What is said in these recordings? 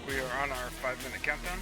We are on our 5-minute countdown.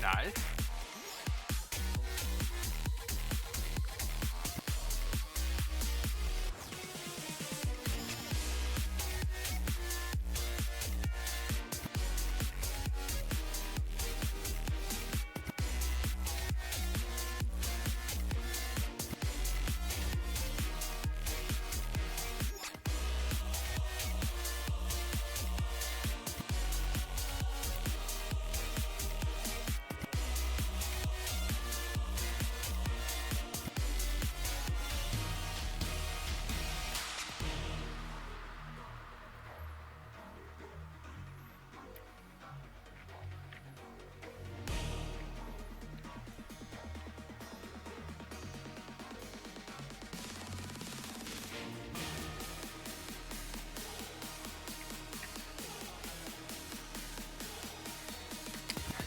Nice.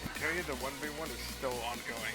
I tell you, the 1v1 is still ongoing.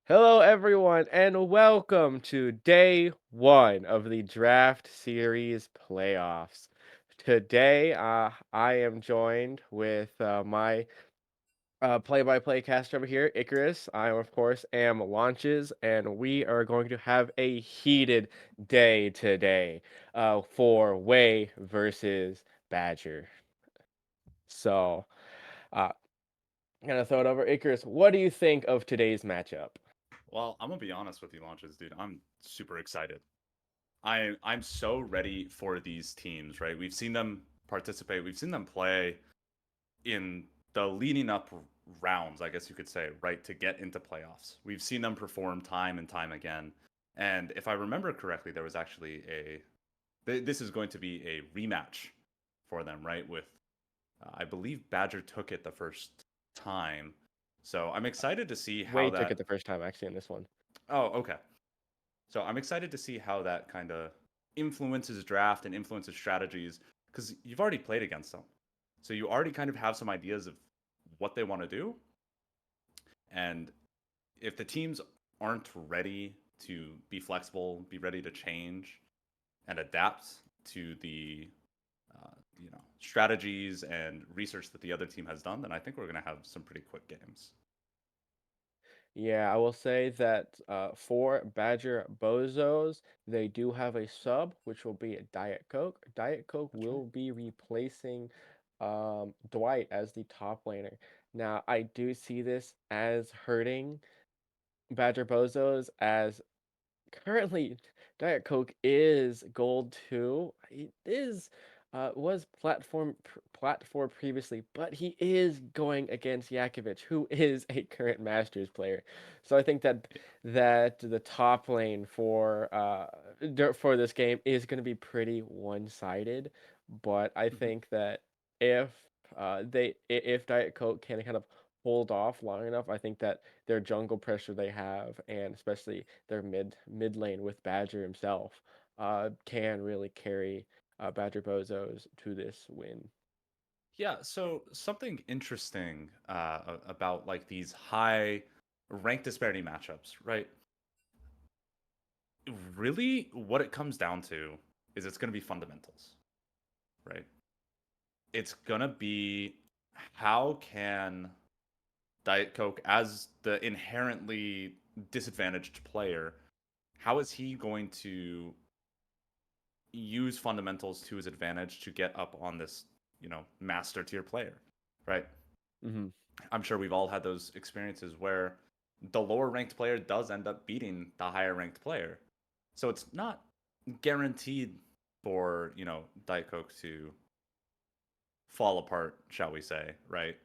Hello, everyone, and welcome to day one of the Draft Series playoffs. Today, I am joined with my play-by-play caster over here, Icarus. I, of course, am Launches, and we are going to have a heated day today for Way versus Badger. So, uh, I'm going to throw it over. Icarus, what do you think of today's matchup? Well, I'm gonna be honest with you, launches, dude. I'm super excited. I'm so ready for these teams, right? We've seen them participate. We've seen them play in the leading up rounds, I guess you could say, right, to get into playoffs. We've seen them perform time and time again. And if I remember correctly, there was actually this is going to be a rematch for them, right? With I believe Badger took it the first time. So I'm excited to see how Way took it that. the first time, actually, in this one. Oh, okay. So I'm excited to see how that kind of influences draft and influences strategies because you've already played against them. So you already kind of have some ideas of what they want to do. And if the teams aren't ready to be flexible, be ready to change and adapt to the strategies and research that the other team has done, then I think we're going to have some pretty quick games. Yeah, I will say that for Badger Bozos, they do have a sub, which will be a Diet Coke. Diet Coke That's right. will be replacing Dwight as the top laner. Now, I do see this as hurting Badger Bozos, as currently Diet Coke is gold 2. It is was platform previously, but he is going against Yakovich, who is a current Masters player. So I think that Yeah. the top lane for this game is going to be pretty one-sided, but I Mm-hmm. think that if if Diet Coke can kind of hold off long enough, I think that their jungle pressure they have, and especially their mid lane with Badger himself, can really carry Badger Bozos to this win. Yeah, so something interesting about like these high rank disparity matchups, right? Really, what it comes down to is it's going to be fundamentals, right? It's going to be how can Diet Coke, as the inherently disadvantaged player, how is he going to use fundamentals to his advantage to get up on this, master tier player, right? Hmm. I'm sure we've all had those experiences where the lower ranked player does end up beating the higher ranked player. So it's not guaranteed for, Diet Coke to fall apart, shall we say, right?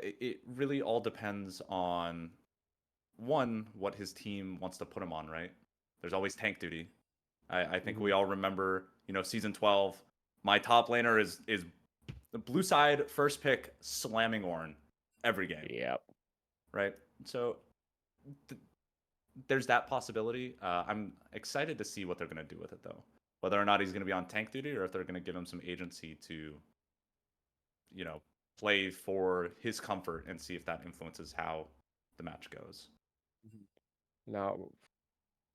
It really all depends on one, what his team wants to put him on, right? There's always tank duty. I think Hmm. we all remember, season 12. My top laner is the blue side first pick slamming Ornn every game, Yep. right? So th- there's that possibility. I'm excited to see what they're going to do with it, though. Whether or not he's going to be on tank duty or if they're going to give him some agency to, you know, play for his comfort and see if that influences how the match goes. Mhm. Now,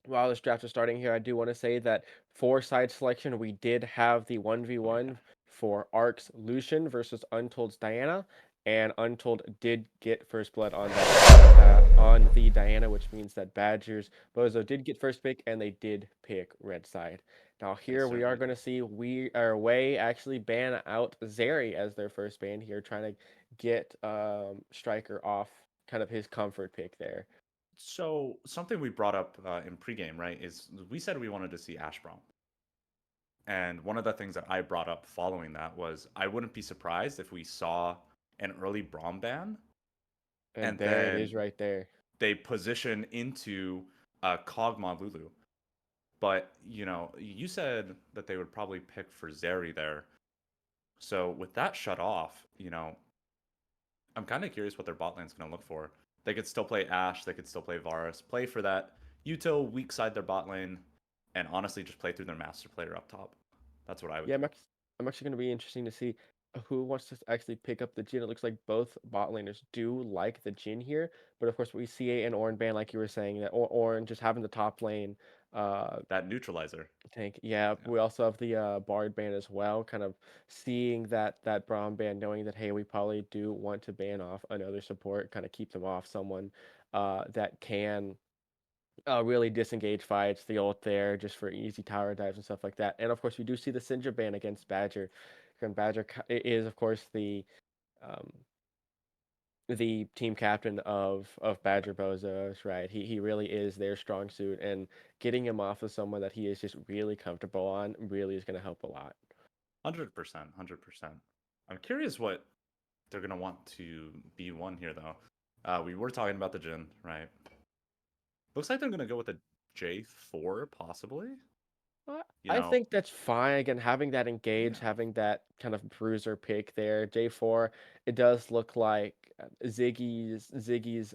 while this draft is starting here, I do want to say that for side selection, we did have the Oh yeah, 1v1 for Ark's Lucian versus Untold's Diana, and Untold did get first blood on on the Diana, which means that Badgers Bozo did get first pick, and they did pick red side. Now they here we are certainly going did. to see we our way actually ban out Zeri as their first ban here, trying to get Striker off kind of his comfort pick there. So something we brought up in pregame, right, is we said we wanted to see Ash Brom. And one of the things that I brought up following that was I wouldn't be surprised if we saw an early Brom ban And and there it is then right there. they position into Kog'Maw Lulu. But, you said that they would probably pick for Zeri there. So with that shut off, I'm kind of curious what their bot lane's going to look for. They could still play Ashe, they could still play Varus, play for that util weak side their bot lane, and honestly just play through their master player up top. That's what I would Yeah, do. I'm actually going to be interesting to see. who wants to actually pick up the Jhin. It looks like both bot laners do like the Jhin here, but of course we see an Ornn ban, like you were saying, that Ornn just having the top lane That neutralizer. tank. Yeah, Yeah. we also have the Bard ban as well, kind of seeing that Braum ban, knowing that hey, we probably do want to ban off another support, kind of keep them off someone that can really disengage fights, the ult there just for easy tower dives and stuff like that. And of course, we do see the Syndra ban against Badger. And Badger is, of course, um, the team captain of Badger Bozos, right? He really is their strong suit, and getting him off of someone that he is just really comfortable on really is going to help a lot. 100%. 100%. I'm curious what they're gonna want to be one here though. We were talking about the Jin, right? Looks like they're gonna go with a J4 possibly. You I know, think that's fine. Again, having that engage, yeah. having that kind of bruiser pick there. J4, it does look like Ziggy's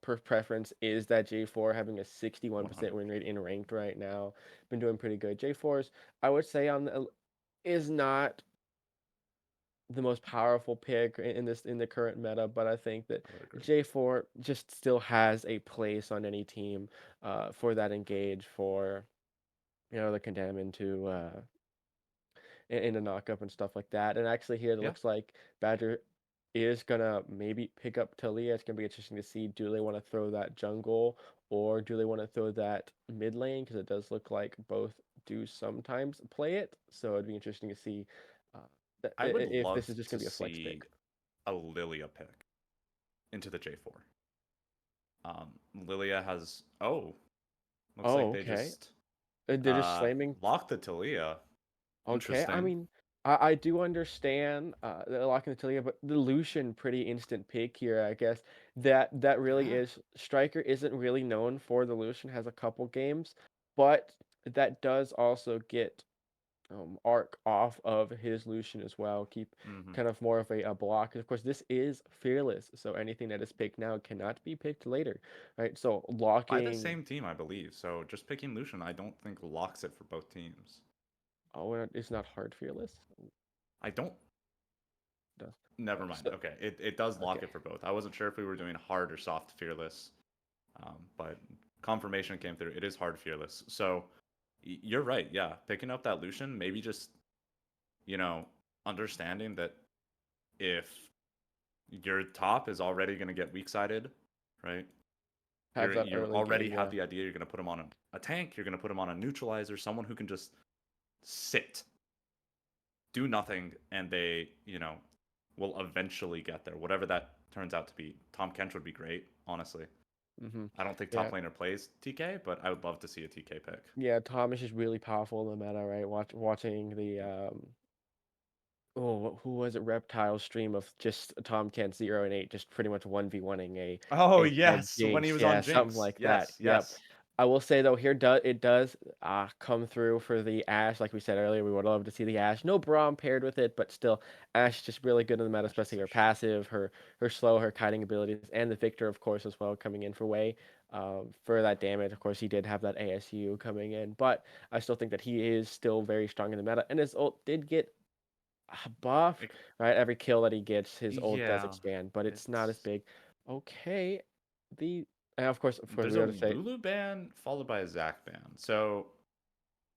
preference is that J4 having a 61% win 100%. rate in ranked right now. Been doing pretty good. J4's, I would say is not the most powerful pick in the current meta, but I think that I would agree. J4 just still has a place on any team for that engage for the condemn in a knockup and stuff like that. And actually, here it Yeah. looks like Badger is gonna maybe pick up Talia. It's gonna be interesting to see, do they want to throw that jungle or do they want to throw that mid lane? Because it does look like both do sometimes play it. So it'd be interesting to see I would if this love is just to gonna be a flex pick. see a Lilia pick into the J4. Lilia has looks Oh, like they okay. just They're just slamming. locked the Talia. Okay, I Interesting. mean, I do understand the lock and the Talia, but the Lucian pretty instant pick here, I guess. That really Yeah. is. Striker isn't really known for the Lucian, has a couple games, but that does also get arc off of his Lucian as well. Keep Hmm. kind of more of a block. And of course, this is fearless, so anything that is picked now cannot be picked later, right? So By the locking. same team, I believe. So just picking Lucian, I don't think locks it for both teams. Oh, it's not hard fearless. I don't. It does. Never Oh, mind. so Okay, it does lock okay. it for both. I wasn't sure if we were doing hard or soft fearless, but confirmation came through. It is hard fearless. So you're right. Yeah, picking up that Lucian, maybe just you know understanding that if your top is already going to get weak sided, right? Have that You early already game, have yeah. the idea you're going to put him on a tank. You're going to put him on a neutralizer, someone who can just sit, do nothing, and they will eventually get there. Whatever that turns out to be. Tom Kench would be great, honestly. Mm-hmm. I don't think Yeah. top laner plays TK, but I would love to see a TK pick. Yeah, Thomas is really powerful in the meta, right? Watching the who was it? Reptile stream of just Tom Kent 0 and 8, just pretty much 1v1ing Oh a yes, when he Jinx. was Yeah, on something Jinx. like that. Yes, Yep. yes. I will say though, here does come through for the Ashe, like we said earlier. We would love to see the Ashe. No Braum paired with it, but still Ashe just really good in the meta, That's just especially so her strong. passive, her slow, her kiting abilities, and the Victor, of course, as well, coming in for Wei. For that damage, of course, he did have that ASU coming in, but I still think that he is still very strong in the meta, and his ult did get buffed, Like, right? Every kill that he gets, his ult does yeah, expand, but it's not as it's big. Okay, the and of course, there's we a gotta say, Lulu ban followed by a Zac ban. So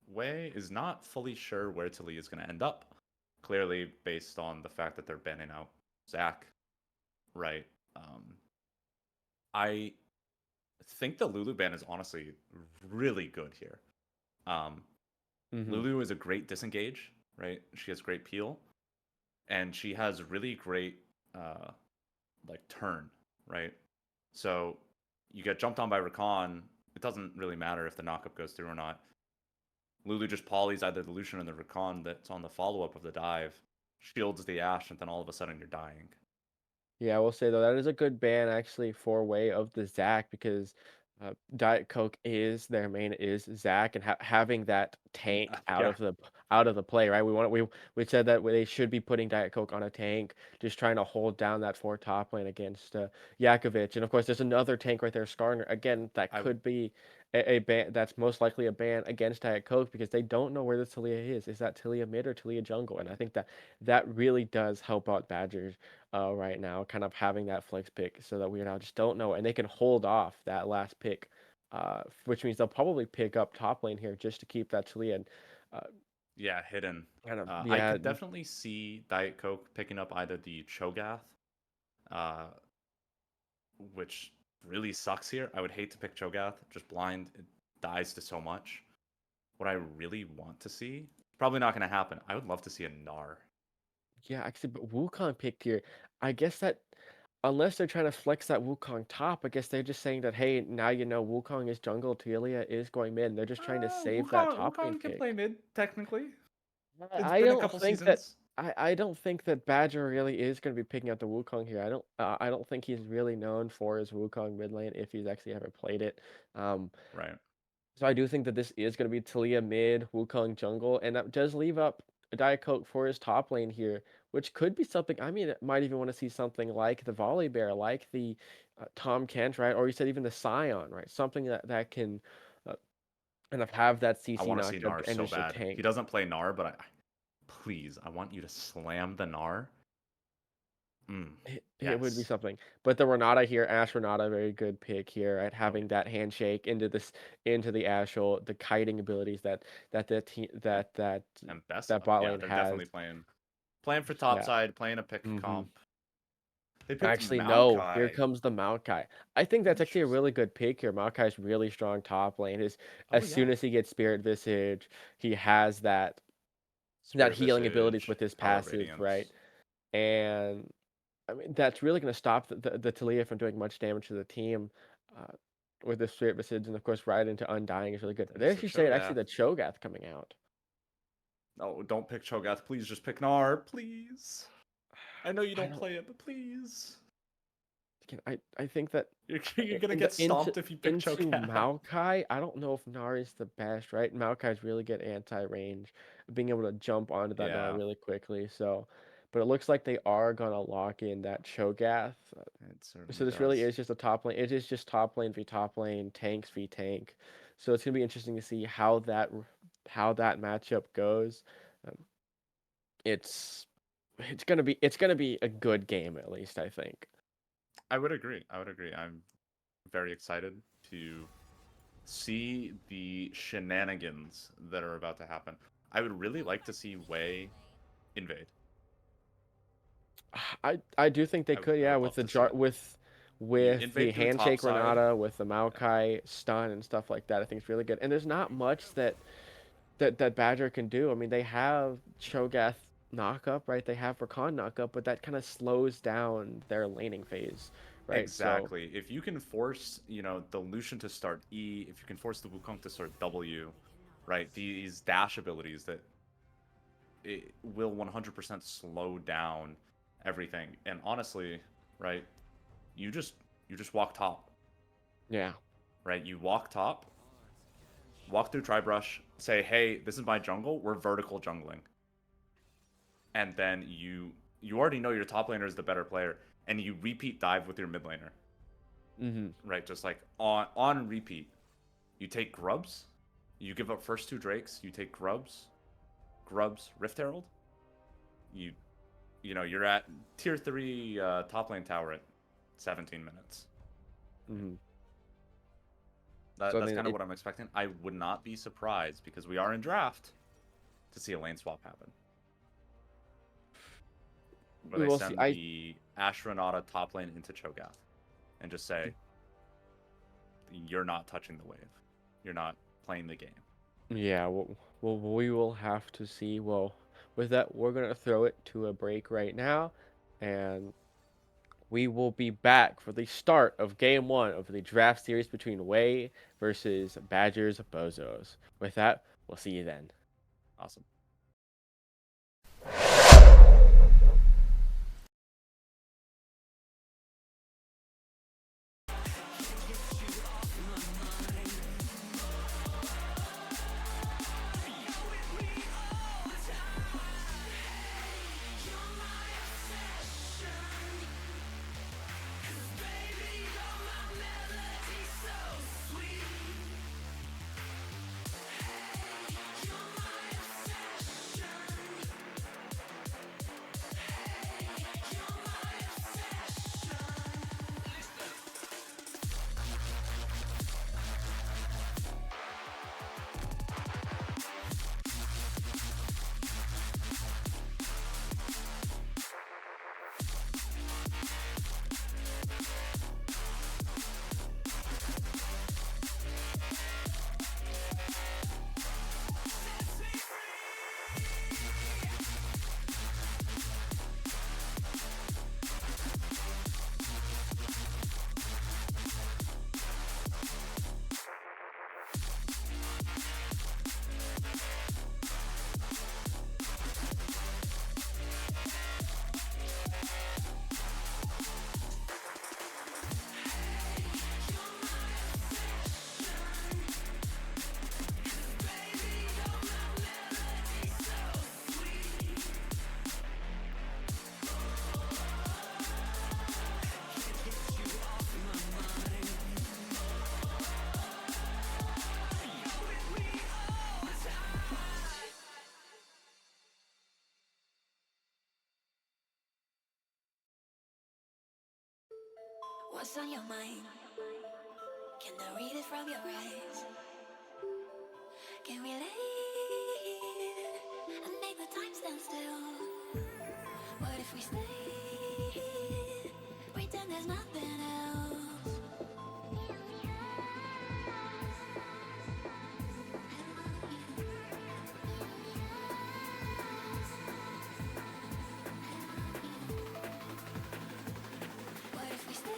Wei is not fully sure where Talia is going to end up. Clearly, based on the fact that they're banning out Zac, right? Um, I think the Lulu ban is honestly really good here. Um, hmm Lulu is a great disengage, right? She has great peel, and she has really great uh, like turn, right? So you get jumped on by Rakan. It doesn't really matter if the knockup goes through or not. Lulu just polys either the Lucian or the Rakan that's on the follow up of the dive, shields the Ashe, and then all of a sudden you're dying. yeah, I will say though that is a good ban actually for way of the Zac because Diet Coke is their main is Zach, and having that tank Yeah, out of the play, right? We said that they should be putting Diet Coke on a tank, just trying to hold down that four top lane against Yakovich, and of course there's another tank right there, Skarner. Again, that I could be a ban. That's most likely a ban against Diet Coke because they don't know where the Talia is. Is that Talia mid or Talia jungle? And I think that really does help out Badgers right now, kind of having that flex pick so that we now just don't know, and they can hold off that last pick, which means they'll probably pick up top lane here just to keep that Talia and uh, yeah, hidden. kind of I yeah. could definitely see Diet Coke picking up either the Cho'Gath, uh, which really sucks here. I would hate to pick Cho'Gath, just blind. It dies to so much. What I really want to see, probably not going to happen. I would love to see a Gnar. Yeah, actually, but Wukong picked here. I guess that unless they're trying to flex that Wukong top, I guess they're just saying that hey, now you know Wukong is jungle, Talia is going mid, and they're just trying to save that top lane Wukong can play pick. mid technically. It's I been a don't couple think that seasons. I don't think that Badger really is going to be picking out the Wukong here. I don't think he's really known for his Wukong mid lane if he's actually ever played it. Um, Right. so I do think that this is going to be Talia mid, Wukong jungle, and that does leave up a Diet Coke for his top lane here, which could be something. I mean, it might even want to see something like the Volley Bear, like the Tom Kent, right? Or you said even the Scion, right? Something that can uh, kind of have that I CC want to see knocked up Gnar and so just a bad. He tank. doesn't play Gnar, but please, I want you to slam the Gnar. It would be Yes. something. But the Renata here, Ash Renata, very good pick here at Oh having that handshake into the Ashel, the kiting abilities that the team yeah. And best, that bot yeah, lane they're has. definitely playing for top Yeah. side, playing a pick hmm comp. They picked Actually, no. Here Maokai. comes the Maokai. I think that's actually a Interesting. really good pick here. Maokai's really strong top lane. Oh As yeah, soon as he gets Spirit Visage, he has that Spirit healing abilities Visage, with his Power passive, right? Radiance. And I mean, that's really going to stop the Talia from doing much damage to the team uh, with the Spirit Visage, and of course, right into Undying is really good. They There's the actually say actually Cho'Gath. the Cho'Gath coming out. Oh, don't pick Cho'Gath, please. Just pick Gnar, please. I know you I don't don't. play it, but please. Again, I think that You're gonna in the get stomped if you pick into Cho'Gath. Maokai, I don't know if Nari is the best, right? Maokai's really good anti-range, being able to jump onto that Nari Yeah, really quickly. So, but it looks like they are gonna lock in that Cho'Gath. it So certainly this really does. is just a top lane. It is just top lane v top lane, tanks v tank. So it's gonna be interesting to see how that matchup goes. Um, it's it's gonna be a good game at least, I think. I would agree. I would agree. I'm very excited to see the shenanigans that are about to happen. I would really like to see Wei invade. I do think they could, I yeah, would with love the to see jar it. You with the invade through top handshake side. Renata, with the Maokai stun and stuff like that. I think it's really good. And there's not much that Badger can do. I mean, they have Cho'Gath knockup, right? They have Rakan knockup, but that kind of slows down their laning phase, right? So Exactly. If you can force, the Lucian to start E, if you can force the Wukong to start W, right? These dash abilities that it will 100% slow down everything. And honestly, right? You just you just walk top, yeah, right? You walk top, walk through Tribrush, say, "Hey, this is my jungle. We're vertical jungling." And then you already know your top laner is the better player, and you repeat dive with your mid laner, hmm right? Just like on repeat. You take Grubs, you give up first two Drakes, you take Grubs, Rift Herald. You you're at tier 3 top lane tower at 17 minutes. hmm That, So I that's mean, kind of what I'm expecting. I would not be surprised because we are in draft to see a lane swap happen. Where we they will see. send the Ashranata top lane into Cho'Gath and just say, "You're not touching the wave. You're not playing the game." Yeah, we will have to see. Well, with that, we're gonna throw it to a break right now, and we will be back for the start of game one of the draft series between Way versus Badgers Bozos. With that, we'll see you then. Awesome. What's on your mind? Can I read it from your eyes? Can we lay and make the time stand still? What if we stay? Pretend there's nothing else. What if we stay?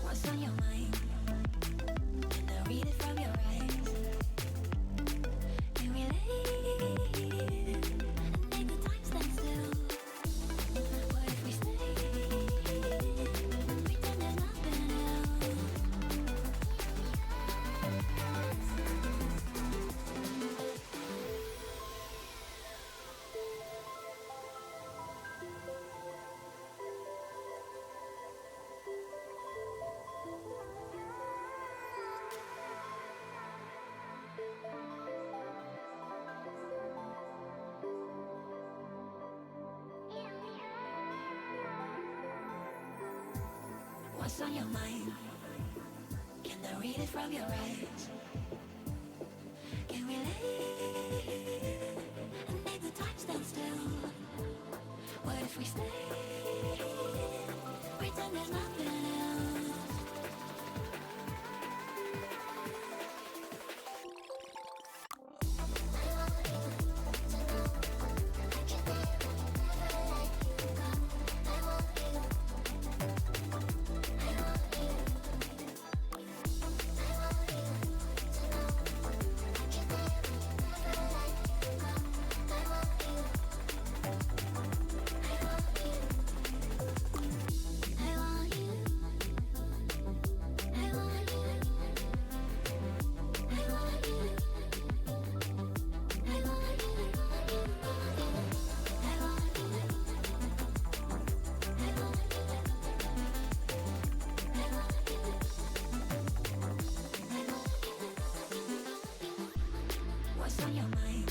What's on your mind? Can I read it from your eyes? Can we lay and make the time stand still? What if we stay? Pretend there's nothing else. What's on your mind? Can I read it from your eyes? Can we lay and make the time stand still? What if we stay? Pretend there's nothing else. I want you. I want you. I want you. I want you. I want you. What's on your mind?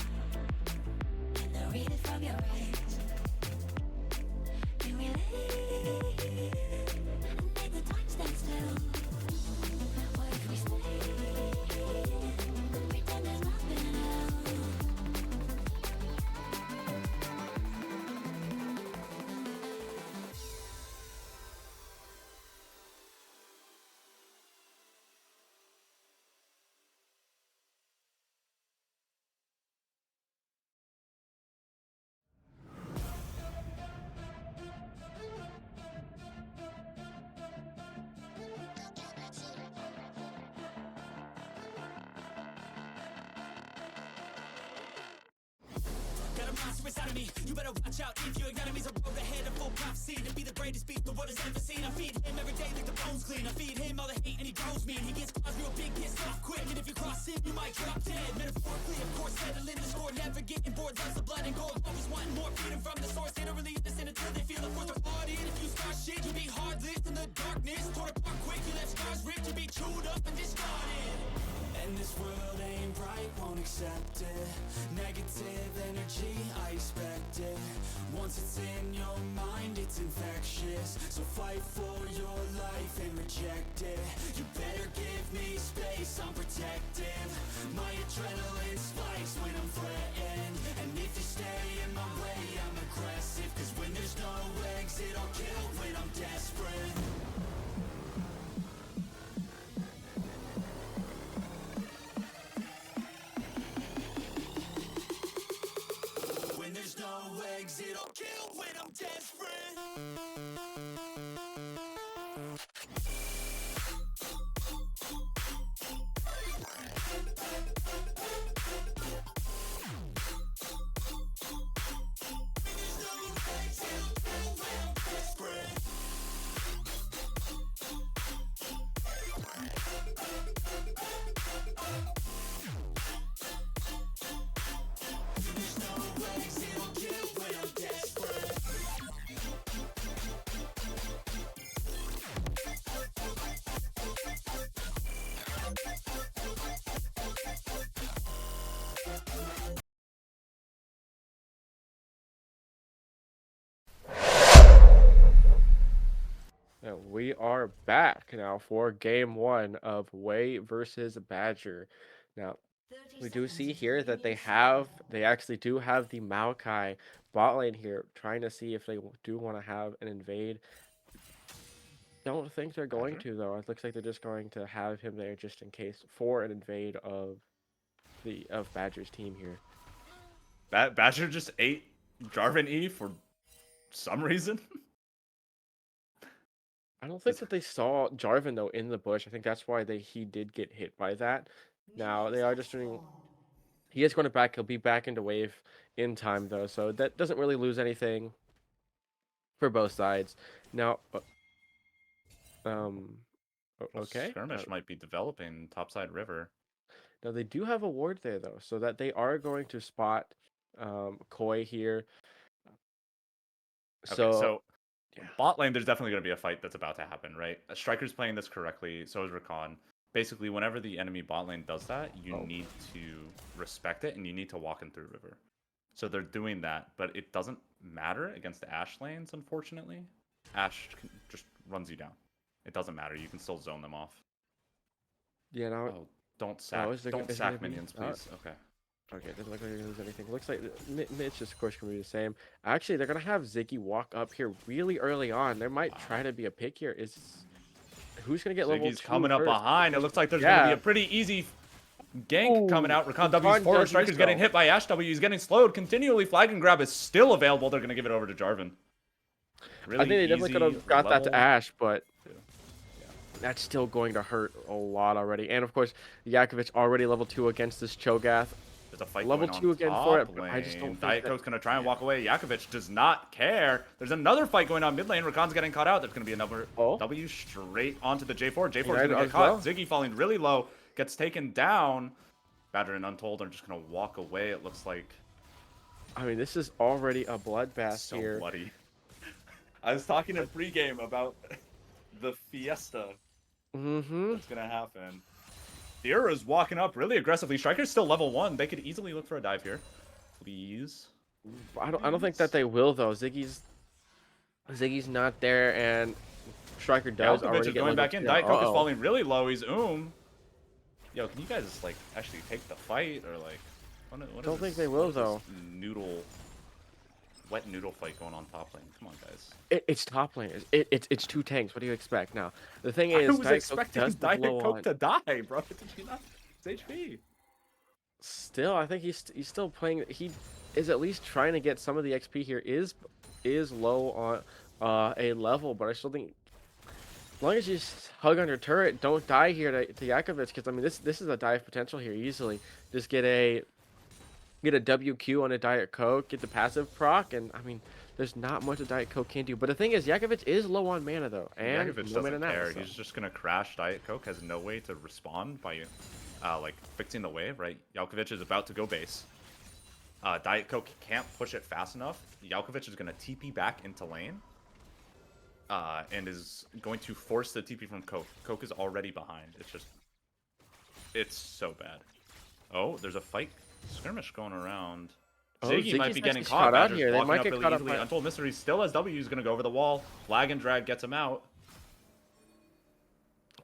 Can I read it from your eyes? Can we lay and make the time stand still? What if we stay? Pretend there's nothing else. Got a monster inside of me, you better watch out. If your enemy's a road ahead, a full prophecy to be the greatest beast the world has ever seen. I feed him every day like the bones clean. I feed him all the hate and he grows me. And he gets claws real big, gets off quick. And if you cross him, you might drop dead. Metaphorically, of course, settling the score. Never getting bored, loves the blood and gore. Always wanting more freedom from the source. They don't really listen until they feel the force of hard in. If you start shit, you be heartless in the darkness. Torn apart quick, you left scars ripped. You be chewed up and discarded. And this world ain't right, won't accept it. Negative energy, I expect it. Once it's in your mind, it's infectious. So fight for your life and reject it. You better give me space, I'm protective. My adrenaline spikes when I'm threatened. And if you stay in my way, I'm aggressive. Cause when there's no exit, I'll kill when I'm desperate. When there's no exit, I'll kill when I'm desperate. we are back now for game 1 of Way versus Badger. Now, we do see here that they actually do have the Maokai bot lane here, trying to see if they do want to have an invade. Don't think they're going Badger? to, though. It looks like they're just going to have him there just in case for an invade of Badger's team here. Badger just ate Jarvan E for some reason. I don't think that they saw Jarvan though in the bush. I think that's why he did get hit by that. Now they are just doing. He is going to back. He'll be back into wave in time though, so that doesn't really lose anything for both sides. Now, okay. Skirmish might be developing topside river. Now they do have a ward there though, so that they are going to spot Koi here. Okay, So so yeah. bot lane, there's definitely going to be a fight that's about to happen, right? A Striker's playing this correctly, so is Rakan. Basically, whenever the enemy bot lane does that, you need to respect it, and you need to walk in through river. So they're doing that, but it doesn't matter against Ashe lanes, unfortunately. Ashe just runs you down. It doesn't matter. You can still zone them off. Yeah, now Don't sack, is there don't gonna sack be- minions, please. Okay. okay, it doesn't look like they're gonna lose anything. Looks like Mitch, of course, can be the same. Actually, they're gonna have Ziggy walk up here really early on. There might try to be a pick here. Who's gonna get level 2 Ziggy's coming up first? behind. It looks like there's going to be a pretty easy gank coming out. Rakan W's forward. does Striker's this, getting though. hit by Ashe W. He's getting slowed. Continually flag and grab is still available. They're going to give it over to Jarvan. Really I think they definitely could have got that to level Ashe, but 2. that's still going to hurt a lot already. And of course, Yakolvich already level 2 against this Cho'Gath. There's a fight Level going 2 on again top for it, but lane. I just don't think Diet that- Coke's going to try and walk away. Yakolvich does not care. There's another fight going on mid lane. Rakan's getting caught out. There's going to be another W straight onto the J4. J4's going to get caught. Ziggy falling really low. Gets taken down. Badger and Untold are just going to walk away, it looks like. I mean, this is already a bloodbath So here. bloody. I was talking in pregame about the fiesta Mm-hmm. that's going to happen. Dira's walking up really aggressively. Striker's still level 1. They could easily look for a dive here. Please. I don't think that they will though. Ziggy's not there, and Striker does Yakovich already is get going level back in. 2. Diet Coke is Uh-oh. falling really low. He's Yo, can you guys like actually take the fight or like? What Don't is think this- they will, what is though. this wet noodle fight going on top lane. Come on, guys. It's top lane. It's 2 tanks. What do you expect? Now the thing I is, was Diet Coke expecting does Diet blow Coke on. to die, bro. Did you not? It's HP. Still, I think he's still playing. He is at least trying to get some of the XP here. Is low on a level, but I still think as long as you hug on your turret, don't die here to Yakovich, because I mean this is a dive potential here easily. Just get a WQ on a Diet Coke, get the passive proc, and I mean there's not much a Diet Coke can do. But the thing is, Yakovich is low on mana though, and Yakovich no mana doesn't now. care. So. He's just gonna crash. Diet Coke has no way to respond by like fixing the wave, right? Yakovich is about to go base. Diet Coke can't push it fast enough. Yakovich is gonna TP back into lane. And is going to force the TP from Coke. Coke is already behind. It's so bad. Oh, there's a fight skirmish going around. Oh, Ziggy might Ziggy's be getting actually caught caught out Badger's here. They walking might up get really caught up easily. by- Untold Mystery still has W. He's going to go over the wall. Flag and drag gets him out.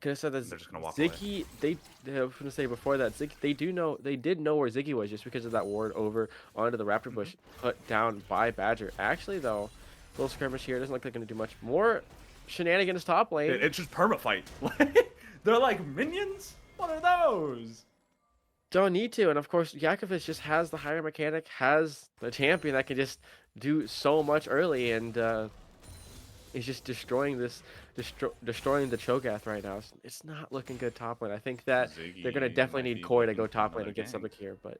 Could have said that They're just gonna walk away. Ziggy. I was gonna say before that they did know where Ziggy was just because of that ward over onto the Raptor bush put down by Badger. Actually, though, little skirmish here doesn't look like they're gonna do much more. Shenanigans top lane. It's just permafight. They're like minions. What are those? Don't need to, and of course Yakovich just has the higher mechanic, has the champion that can just do so much early, and he's just destroying destroying the Cho'Gath right now. It's not looking good top lane. I think that they're gonna Ziggy definitely might need be Koi to looking go for top lane another and get gank. something here, but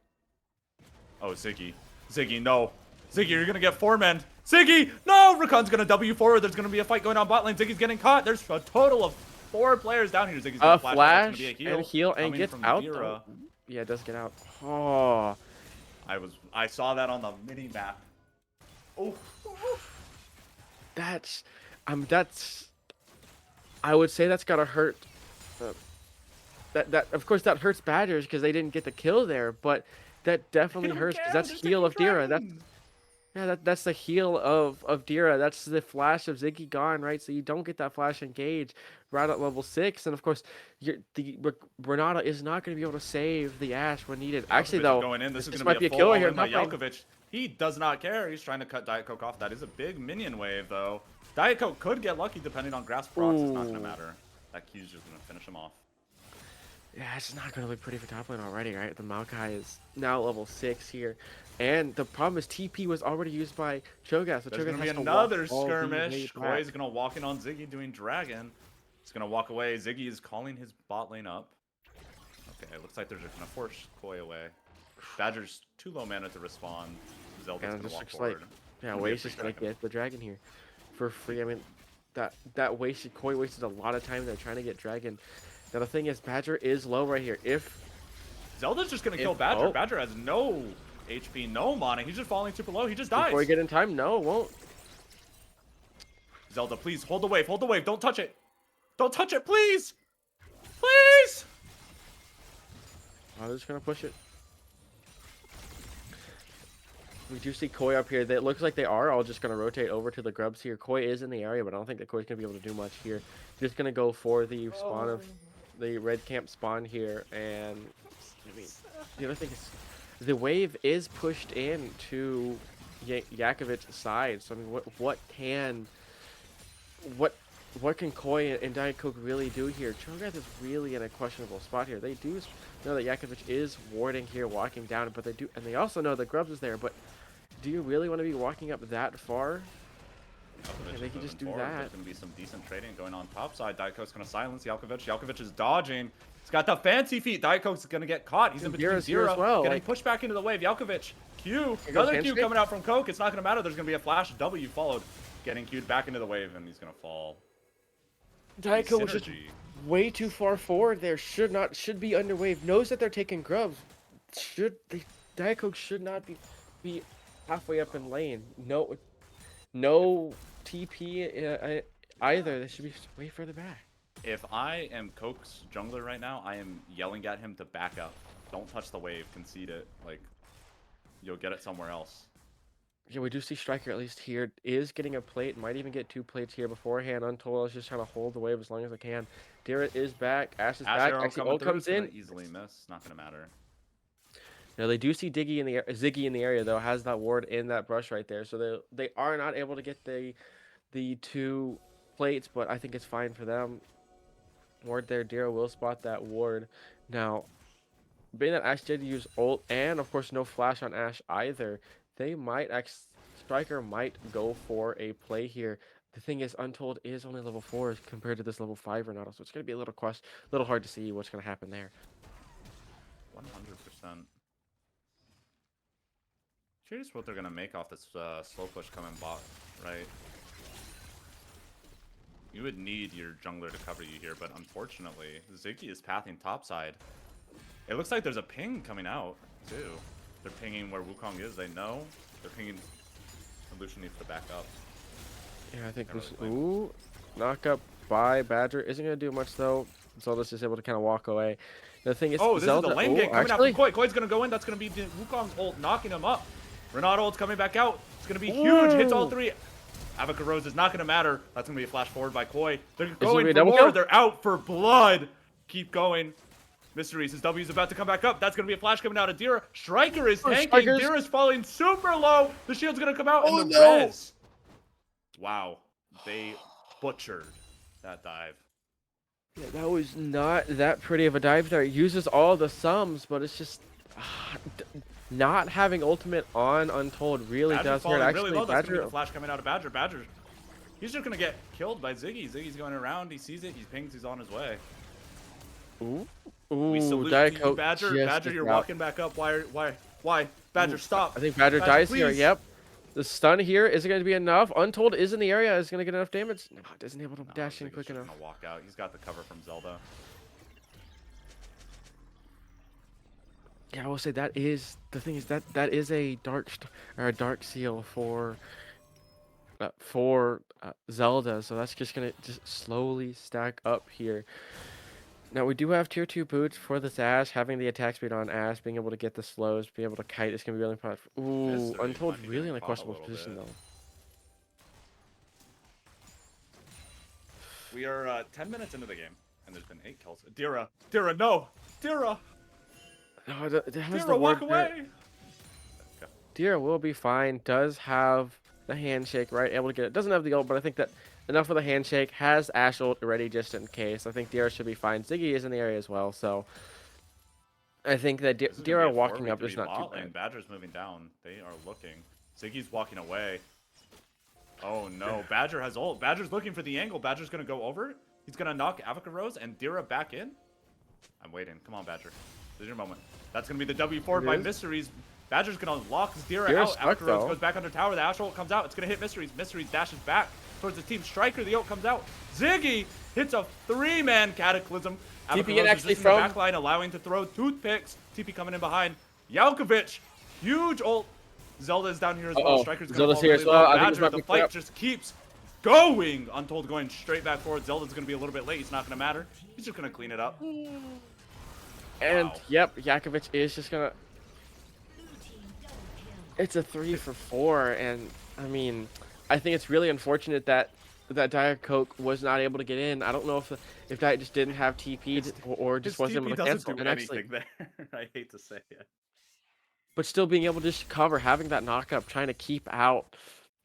Oh, Ziggy. Ziggy, no. Ziggy, you're gonna get 4-men. Ziggy, no! Rakan's gonna W forward. There's gonna be a fight going on bot lane. Ziggy's getting caught. There's a total of 4 players down here. Ziggy's gonna a flash. flash That's gonna be and heal and coming gets from out. Dira. Though. Yeah, it does get out. Oh, I saw that on the mini map. Oh. that's I would say that's gotta hurt. That of course that hurts Badgers because they didn't get the kill there, but that definitely hurts because that's heal of Dira. Yeah, that's the heal of Dira. That's the flash of Ziggy gone, right? So you don't get that flash engage right at level 6, and of course, Renata is not going to be able to save the Ashe when needed. Actually, Yakovich is though, going in. This is this going to be might a be a full killer here. all-in by Top lane. Yakovich. He does not care. He's trying to cut Diet Coke off. That is a big minion wave, though. Diet Coke could get lucky depending on grass procs. It's not going to Ooh. matter. That Q's just going to finish him off. Yeah, it's not going to look pretty for top lane already, right? The Maokai is now level 6 here. And the problem is TP was already used by Cho'Gath. So There's Cho'Gath going to be has to another walk all the way skirmish. back. Koi's going to walk in on Ziggy doing Dragon. He's going to walk away. Ziggy is calling his bot lane up. Okay, looks like they're just going to force Koi away. Badger's too low mana to respond. Zelda's And going to just walk looks forward. like, yeah, Gonna be a Wade's free just going to dragon. get the dragon here for free. I mean, that wasted, Koi wasted a lot of time there trying to get dragon. Now the thing is, Badger is low right here. If Zelda's just going to kill If- Badger. oh. Badger has no HP, no mana. He's just falling super low. He just dies. before you get in time, no, it won't. Zelda, please hold the wave. Hold the wave. Don't touch it. Don't touch it, please. Please. Oh, they're just going to push it. We do see Koi up here. It looks like they are all just going to rotate over to the grubs here. Koi is in the area, but I don't think that Koi's going to be able to do much here. Just going to go for the spawn of the red camp spawn here. And I mean, the other thing is the wave is pushed in to Yakovich's side. So I mean, what can Koi and Diet Coke really do here? Cho'Gath is really in a questionable spot here. They do know that Yakovich is warding here, walking down, but they also know that Grubs is there. But do you really want to be walking up that far? Yakovich they is can just moving do forward. that. There's going to be some decent trading going on top side. Diet Coke's going to silence Yakovich. Yakovich is dodging. He's got the fancy feet. Diet Coke's going to get caught. He's in between Dira's here Dira, as well, getting like- pushed back into the wave. Yakovich, Q. Here goes Another Q handshake. coming out from Coke. It's not going to matter. There's going to be a flash W followed. Getting Q'd back into the wave, and he's going to fall. Diet Coke was just Synergy. way too far forward there. Should be under wave. Knows that they're taking Grubs. Diet Coke should not be halfway up in lane. No TP either. They should be way further back. If I am Coke's jungler right now, I am yelling at him to back up. Don't touch the wave. Concede it. Like, you'll get it somewhere else. Yeah, we do see Striker at least here is getting a plate. Might even get 2 plates here beforehand. Untold is just trying to hold the wave as long as I can. Dira is back. Ash is back. Arrow Actually, coming ult through, comes it's gonna in. Easily miss. Not gonna matter. Now they do see Ziggy in the area though. Has that ward in that brush right there. So they are not able to get the 2 plates, but I think it's fine for them. Ward there. Dira will spot that ward. Now, being that Ash did use ult and of course no flash on Ash either, they might Striker might go for a play here. The thing is, Untold is only level 4 compared to this level 5 Renata, so it's going to be a little hard to see what's going to happen there. 100%. Curious what they're gonna make off this slow push coming bot, right? You would need your jungler to cover you here, but unfortunately, Ziggy is pathing topside. It looks like there's a ping coming out, too. They're pinging where Wukong is, they know. They're pinging... Lucian needs to back up. Yeah, I think They're this. really Ooh, knock up by Badger isn't going to do much though. Zelda's just able to kind of walk away. The thing is, Oh, this Zelda, is the lane ooh, gate coming actually, out from Koi. Koi's gonna go in. That's gonna be Wukong's ult knocking him up. Renata ult's coming back out. It's gonna be huge. Hits all 3. Abaca Rose is not gonna matter. That's gonna be a flash forward by Koi. They're gonna going be a for double more. kill? They're out for blood. Keep going. Mysteries. His W is about to come back up. That's gonna be a flash coming out of Dira. Striker is tanking. Striker's- Dira's falling super low. The shield's gonna come out. Oh, and the no. res. Wow. They butchered that dive. yeah, that was not that pretty of a dive there. It uses all the sums, but it's just not having ultimate on Untold really Badger's does hurt. falling Actually, really low. That's gonna be Badger. the flash coming out of Badger. Badger, he's just gonna get killed by Ziggy. Ziggy's going around. He sees it. He pings. He's on his way. Ooh, We salute Diet to you, Coke Badger. just Badger, is you're out. walking back up. Why? Badger, Ooh, stop. I think Badger Badger, dies here. please. Yep. The stun here isn't going to be enough. Untold is in the area. Is going to get enough damage. No, isn't able to No, dash in Ziggy's quick just enough. gonna walk out. He's got the cover from Zelda. Yeah, I will say that is the thing is that is a dark seal for Zelda. So that's just gonna just slowly stack up here. Now we do have tier 2 boots for this Ash, having the attack speed on Ash, being able to get the slows, being able to kite is gonna be really important. Ooh, Mystery Untold might be really getting in a caught a questionable little position bit. though. We are 10 minutes into the game, and there's been 8 kills. Dira, no! Dira! Oh, that was the Dira, walk ward there. away! Okay. Dira will be fine. Does have the handshake, right? Able to get it. Doesn't have the ult, but I think that enough of the handshake. Has Ash ult ready just in case. I think Dira should be fine. Ziggy is in the area as well, so I think that This is gonna Dira be a walking up 4v3 is not too bot lane. bad. Badger's moving down. They are looking. Ziggy's walking away. Oh no, Badger has ult. Badger's looking for the angle. Badger's gonna go over. He's gonna knock Avica Rose and Dira back in. I'm waiting. Come on, Badger. This is your moment. That's gonna be the W4 by is. Mysteries. Badger's gonna lock Dira Dira's out. stuck, Avica Rose though. goes back under tower. The Ash ult comes out. It's gonna hit Mysteries. Mysteries dashes back towards the team. Striker, the ult comes out. Ziggy hits a 3-man cataclysm. Avica TP Rose is actually just in the from- back line, allowing to throw toothpicks. TP coming in behind. Yakolvich, huge ult. Zelda is down here as well. Uh-oh. Striker's gonna Zelda's fall here really as well. low. I think it's Badger, about the to clear fight up. just keeps going. Untold going straight back forward. Zelda's gonna be a little bit late. He's not gonna matter. He's just gonna clean it up. And Wow. yep, Yakovich is just gonna. It's a 3 for 4, and I mean, I think it's really unfortunate that Diet Coke was not able to get in. I don't know if Diet just didn't have TP or just His wasn't TP able to doesn't cancel. do And actually, anything there. I hate to say it. but still being able to just cover, having that knockup, trying to keep out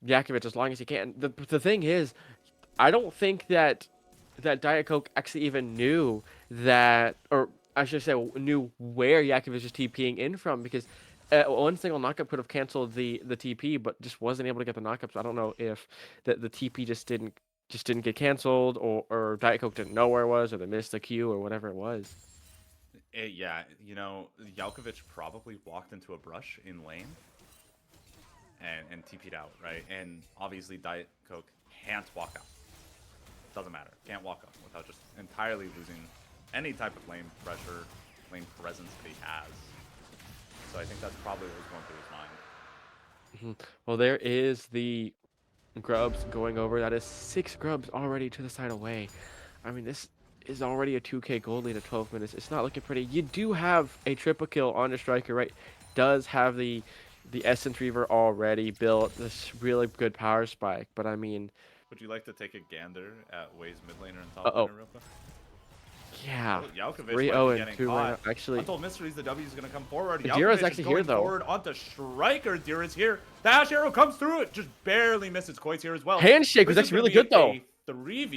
Yakovich as long as he can. The thing is, I don't think that Diet Coke actually even knew that, or I should say, knew where Yakovich was TPing in from, because one single knockup could have canceled the TP, but just wasn't able to get the knockup. So I don't know if the TP just didn't get canceled, or Diet Coke didn't know where it was, or they missed the queue, or whatever it was. Yeah, you know, Yakovich probably walked into a brush in lane and TP'd out, right? And obviously Diet Coke can't walk out. Doesn't matter. Can't walk up without just entirely losing any type of lane pressure, lane presence that he has. So I think that's probably what was going through his mind. Well, there is the grubs going over. That is 6 grubs already to the side away. I mean, this is already a 2k gold lead at 12 minutes. It's not looking pretty. You do have a triple kill on your striker, right? Does have the Essence Reaver already built. This really good power spike, but I mean, Would you like to take a gander at Way's mid laner and top Uh-oh. laner real quick? yeah. Oh, Yakovich 3-0 might be and getting 2 right caught. now. Actually, Untold Mysteries, the W is going to come forward. Dira's Yakovich actually is here, going though. forward onto Striker. Dira's here. Dash arrow comes through it. Just barely misses. Koi's here as well. handshake was This is actually really gonna good though. be a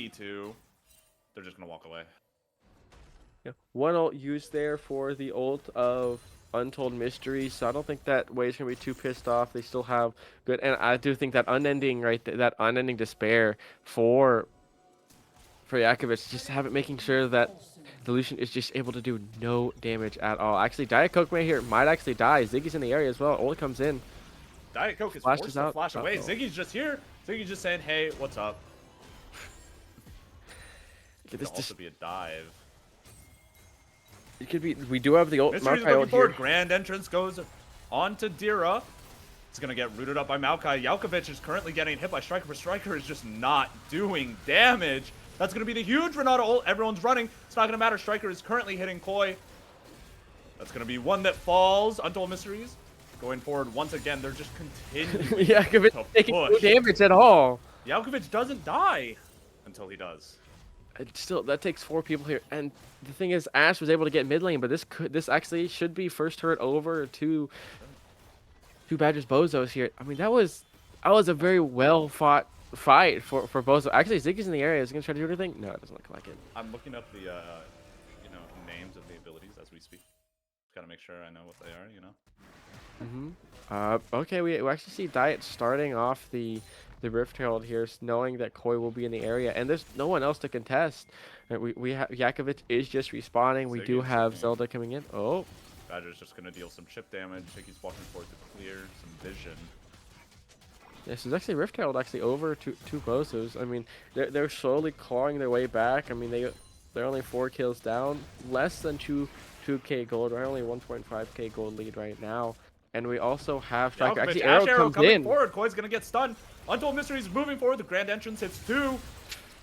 3v2. They're just going to walk away. Yeah. One ult used there for the ult of Untold Mysteries, so I don't think that Way's gonna be too pissed off. They still have good, and I do think that unending that unending despair for Yakovich, just have it making sure that Delusion is just able to do no damage at all. Actually, Diet Coke right here might actually die. Ziggy's in the area as well. Ult comes in. Diet Coke is Flashes forced to out. flash away. Uh-oh. Ziggy's just here. Ziggy's just saying, hey, what's up? Could This also just be a dive. it could be. We do have the ult. Mystery's Maokai looking ult forward. here. Grand entrance goes onto Dira. It's going to get rooted up by Maokai. Yakovich is currently getting hit by Striker, but Striker is just not doing damage. That's going to be the huge Renata ult. Everyone's running. It's not going to matter. Striker is currently hitting Koi. That's going to be one that falls. Untold Mysteries going forward once again. They're just continuing Yakovich to taking no push. damage at all. Yakovich doesn't die until he does. Still, that takes 4 people here, and the thing is, Ash was able to get mid lane, but this actually should be first turret over to Badger's Bozos here. I mean, that was a very well fought fight for Bozos. Actually, Ziggy's in the area. Is he gonna try to do anything? No, it doesn't look like it. I'm looking up the names of the abilities as we speak. Just gotta make sure I know what they are, you know. Okay, we actually see Diet starting off the Rift Herald here, knowing that Koi will be in the area, and there's no one else to contest. We have Yakovich is just respawning. We do Ziggy's have looking- Zelda coming in. Oh, Badger's just gonna deal some chip damage. Ziggy's walking forward to clear some vision. this is actually Rift Herald actually over to Bozos. I mean, they're slowly clawing their way back. I mean, they're only 4 kills down, less than 2k gold. We're only 1.5k gold lead right now, and we also have Striker. Yakovich, Actually, Ash Arrow comes coming in. forward. Koi's gonna get stunned. Untold Mysteries moving forward. The grand entrance hits 2.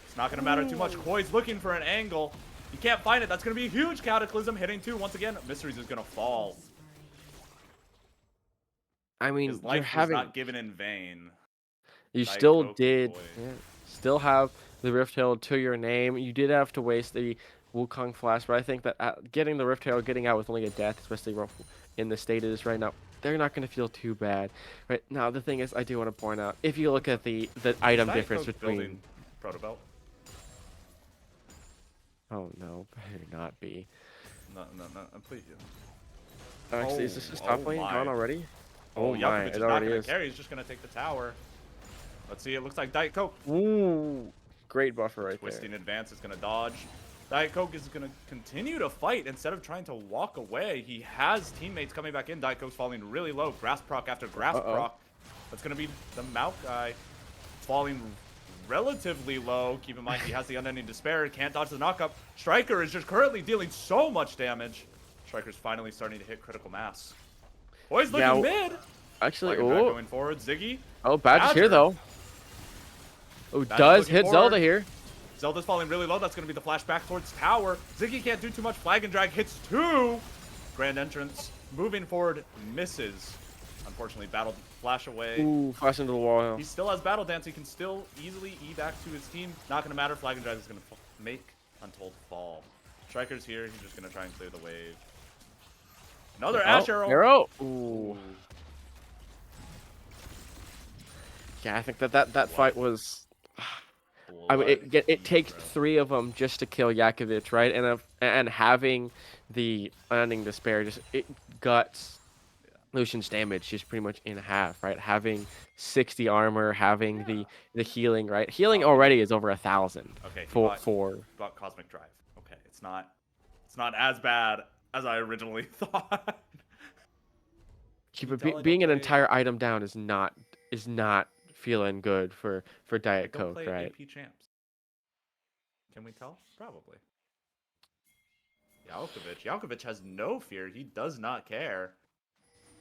It's not gonna matter too much. Koi's looking for an angle. You can't find it. That's going to be a huge Cataclysm hitting 2 once again. Mysteries is going to fall. I mean, His you're life was having not given in vain. you Diet still Coke, did boy. still have the Rift Herald to your name. You did have to waste the Wukong Flash, but I think that getting the Rift Herald, getting out with only a death, especially in the state it is right now, they're not going to feel too bad. Right now, the thing is, I do want to point out, if you look at the item Diet difference Coke between... building Protobelt? Oh no, better not be. No, please. Actually, is this top lane gone already? Oh, my, Yakolvich it is not already going is. to carry. He's just going to take the tower. Let's see. It looks like Diet Coke. Ooh, great buffer right Twisting there. advance is going to dodge. Diet Coke is going to continue to fight instead of trying to walk away. He has teammates coming back in. Diet Coke's falling really low. Grass proc after grass proc. That's going to be the Maokai falling relatively low. Keep in mind, he has the Unending Despair. Can't dodge the knockup. Striker is just currently dealing so much damage. Striker's finally starting to hit critical mass. Boys looking mid. Actually, going forward. Ziggy. Oh, Badger's here though. Oh, does hit forward. Zelda here. Zelda's falling really low. That's going to be the flashback towards tower. Ziggy can't do too much. Flag and drag hits 2. Grand entrance. Moving forward, misses. Unfortunately, battle flash away. Ooh, flash into the wall. He still has battle dance. He can still easily E back to his team. Not going to matter. Flag and drag is going to make Untold fall. Striker's here. He's just going to try and clear the wave. Another Ash Arrow. Ooh. Yeah, I think that fight was. I mean, it takes 3 of them just to kill Yakolvich, right? And having the Unending Despair just it guts Lucian's damage just pretty much in half, right? Having 60 armor, having the healing, right? Healing already is over 1,000. Okay. For got Cosmic Drive. Okay, it's not as bad as I originally thought. being an entire item down is not feeling good for Diet Coke, right? AP champs. Can we tell? Probably. Yakolvich has no fear. He does not care.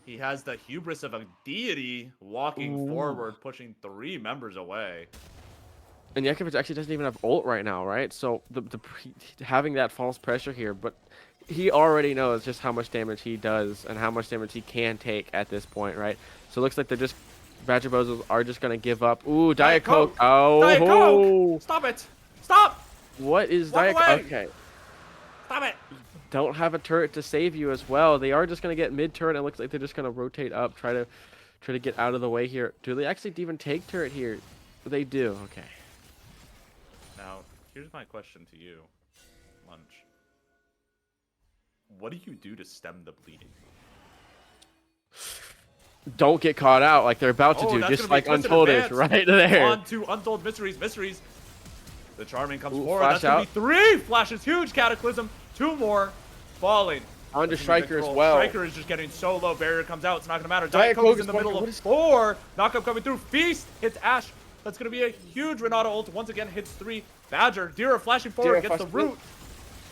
He has the hubris of a deity walking forward, pushing 3 members away. And Yakolvich actually doesn't even have ult right now, right? So having that false pressure here, but he already knows just how much damage he does and how much damage he can take at this point, right? So it looks like Badgrr Bozos are just gonna give up. Ooh, Diet Coke. Oh, Diet Coke! Stop it! Stop! What is Walk Diet away! Coke? Okay. Stop it! Don't have a turret to save you as well. They are just gonna get mid turret. It looks like they're just gonna rotate up, try to get out of the way here. Do they actually even take turret here? They do. Okay. Now, here's my question to you, Lunch. What do you do to stem the bleeding? Don't get caught out like they're about to do, just like Untold is right there. On to Untold Mysteries. The Charming comes forward. Flash That's going to be 3 flashes. Huge Cataclysm. 2 more. Falling. Onto Striker as well. Striker is just getting so low. Barrier comes out. It's not going to matter. Diet Coke is in the middle of 4. Knockup coming through. Feast hits Ash. That's going to be a huge Renata ult. Once again, hits 3. Badgrr. Dira flashing forward. Gets the root.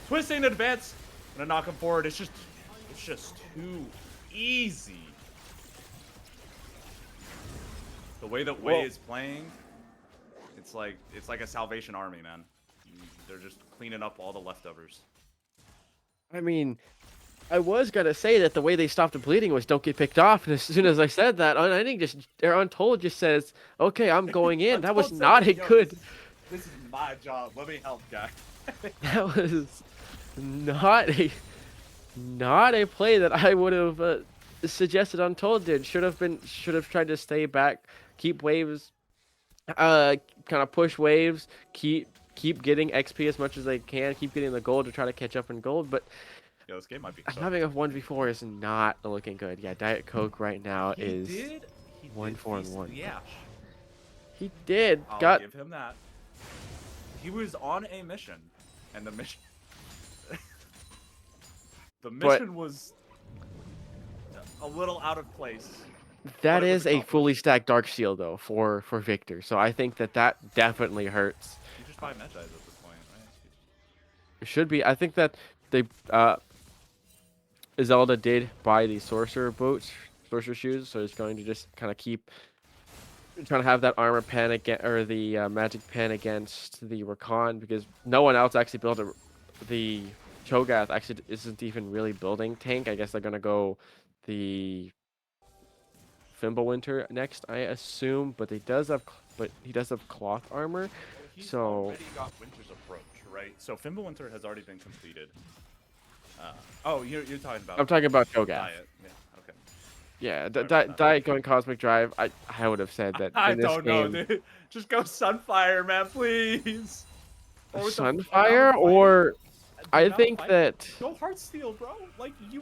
Twisting advance. Gonna knock him forward. It's just too easy. The way that Wei is playing, it's like a Salvation Army, man. They're just cleaning up all the leftovers. I mean, I was gonna say that the way they stopped the bleeding was don't get picked off, and as soon as I said that, Untold just says, "Okay, I'm going in." That was not a good. This is my job. Let me help, guy. That was not a play that I would have suggested Untold did. Should have tried to stay back, keep waves, kind of push waves, keep getting XP as much as they can, keep getting the gold to try to catch up in gold. But yeah, this game might be having a 1v4 is not looking good. Yeah, Diet Coke right now is 1-4-1. Yeah, he did. I'll give him that. He was on a mission, and the mission was a little out of place. That is a fully stacked Dark Shield though for Victor, so I think that definitely hurts. You just buy Magi at this point, right? It should be. I think that they Zelda did buy the sorcerer shoes, so it's going to just kind of keep trying to have that armor pen again, or the magic pen against the Rakan, because no one else actually built the Cho'Gath actually isn't even really building tank. I guess they're gonna go the Fimbulwinter next, I assume. But he does have cloth armor. Well, he's So already got Winter's Approach, right? So Fimbulwinter has already been completed. Oh, you're talking about I'm talking about Cho'Gath. Diet. Yeah, okay. Yeah, Sorry about that. Diet going Cosmic Drive. I would have said that I in this don't know, game, dude. Just go Sunfire, man, please. Or with the amount of Sunfire, fighting- or the I amount of think fighting- that Go Heartsteel, bro. Like you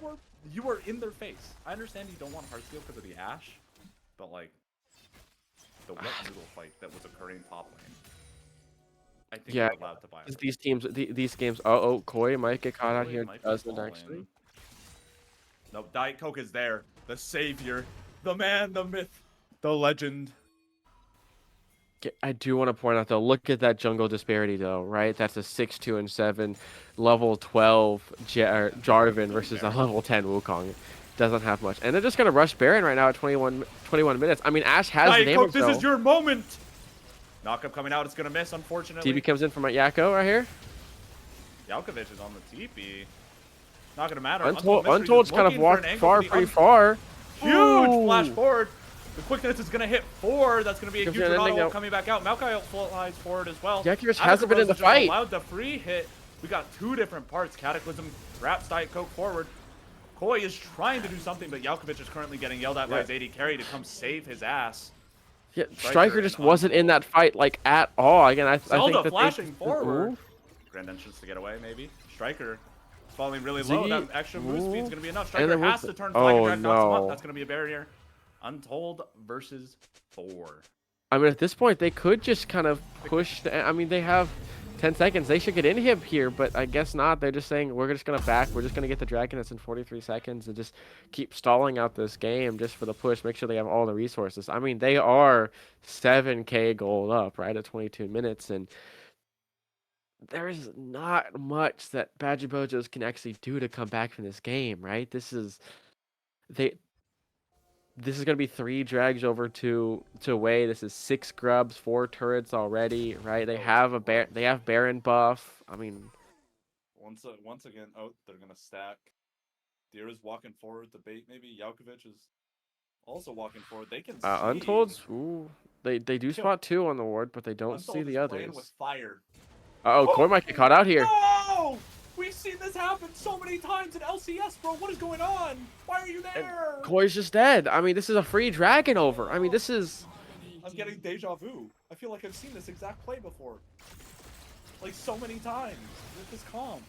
were in their face. I understand you don't want Heartsteel because of the Ash, but like the wet noodle fight that was occurring top lane. I think Yeah, you're allowed to buy it. these teams, these games. Oh, Koi might get caught out Koi here. might be Doesn't falling. actually. No, Diet Coke is there. The savior, the man, the myth, the legend. I do want to point out though, look at that jungle disparity though, right? That's a 6, 2, and 7, level 12 Jarvan versus a level 10 Wukong. Doesn't have much, and they're just gonna rush Baron right now at 21 minutes. I mean, Ash has the Diet Coke, damage this though. is your moment. Knockup coming out. It's gonna miss, unfortunately. TB comes in from Yako right here. Yakolvich is on the TP. Not gonna matter. Untold's kind of walked pretty far. Huge Ooh. flash forward. The quickness is gonna hit forward. That's gonna be a Gives huge you an ending Renato out. coming back out. Maokai flies forward as well. Yakolvich hasn't been in the fight. Allowed the free hit. We got two different parts. Cataclysm wraps Diet Coke forward. Koi is trying to do something, but Yakolvich is currently getting yelled at by Zadie Carry to come save his ass. Yeah, Striker just wasn't in that fight like at all. Again, I think Zelda that flashing forward. Ooh. Grand entrance to get away, maybe. Striker falling really low. That extra move speed is going to be enough. And Striker then has with to turn the- flag and oh, drag, knocks him up. no. That's going to be a barrier. Untold versus 4. I mean, at this point, they could just kind of push. I mean, they have 10 seconds. They should get in him here, but I guess not. They're just saying, we're just going to back. We're just going to get the dragon that's in 43 seconds and just keep stalling out this game just for the push. Make sure they have all the resources. I mean, they are 7K gold up, right, at 22 minutes. And there's not much that Badger Bozos can actually do to come back from this game, right? This is going to be 3 drags over to away. This is 6 grubs, 4 turrets already, right? They have Baron buff. I mean, Once again, they're going to stack. Deer is walking forward. The bait, maybe. Yakovich is also walking forward. They can see. Untold's, ooh, they do spot 2 on the ward, but they don't Untold see is the playing others. with fire. Koi might get caught out here. No! We've seen this happen so many times in LCS, bro. What is going on? Why are you there? Koi's just dead. I mean, this is a free dragon over. I mean, this is... I'm getting deja vu. I feel like I've seen this exact play before. Like so many times. This is calm.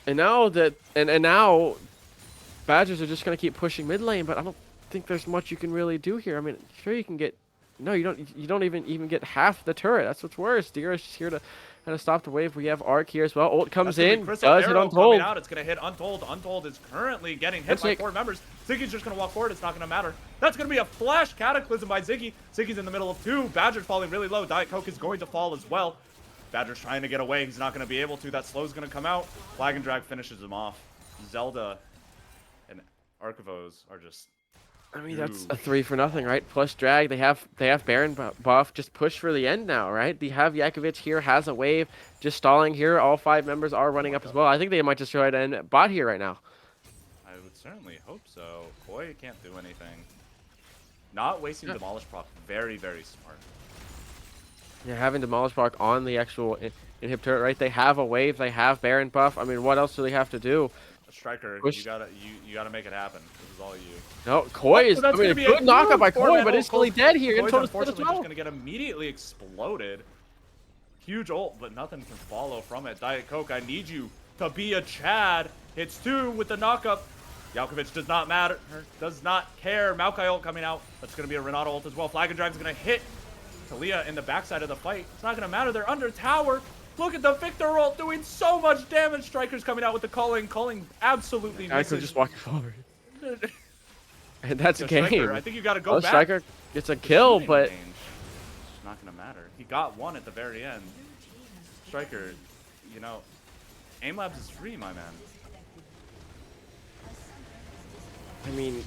And now that... And now... Badgers are just going to keep pushing mid lane, but I don't think there's much you can really do here. I mean, sure you can get... No, you don't even get half the turret. That's what's worse. Deer is just here to stop the wave. We have Arc here as well. Ult comes in, does hit Untold. Out. It's going to hit Untold. Untold is currently getting hit by 4 members. Ziggy's just going to walk forward. It's not going to matter. That's going to be a flash Cataclysm by Ziggy. Ziggy's in the middle of 2. Badger's falling really low. Diet Coke is going to fall as well. Badger's trying to get away. He's not going to be able to. That slow's going to come out. Flag and Drag finishes him off. Zelda and Archivos are just... I mean, that's a 3 for nothing, right? Plus drag. They have Baron buff. Just push for the end now, right? They have Yakovich here, has a wave, just stalling here. All 5 members are running up as well. I think they might just try to end bot here right now. I would certainly hope so. Koi can't do anything. Not wasting Demolish proc. Very, very smart. Yeah, having Demolish proc on the actual inhib turret, right? They have a wave. They have Baron buff. I mean, what else do they have to do? Striker, Push. you gotta make it happen. This is all you. No, Koi is. I mean, a good knockup by Koi, but instantly dead here. Koi's Untold unfortunately well. just gonna get immediately exploded. Huge ult, but nothing can follow from it. Diet Coke, I need you to be a Chad. Hits 2 with the knockup. Yakovich does not matter. Does not care. Maokai ult coming out. That's gonna be a Renato ult as well. Flag and Drag's gonna hit Talia in the backside of the fight. It's not gonna matter. They're under tower. Look at the Victor ult doing so much damage. Striker's coming out with the calling. Calling absolutely I misses. could just walk forward. And that's a game. Striker, I think you gotta go back. Striker gets a kill, Shooting but range. It's not gonna matter. He got 1 at the very end. Striker, you know, Aim Labs is free, my man. I mean,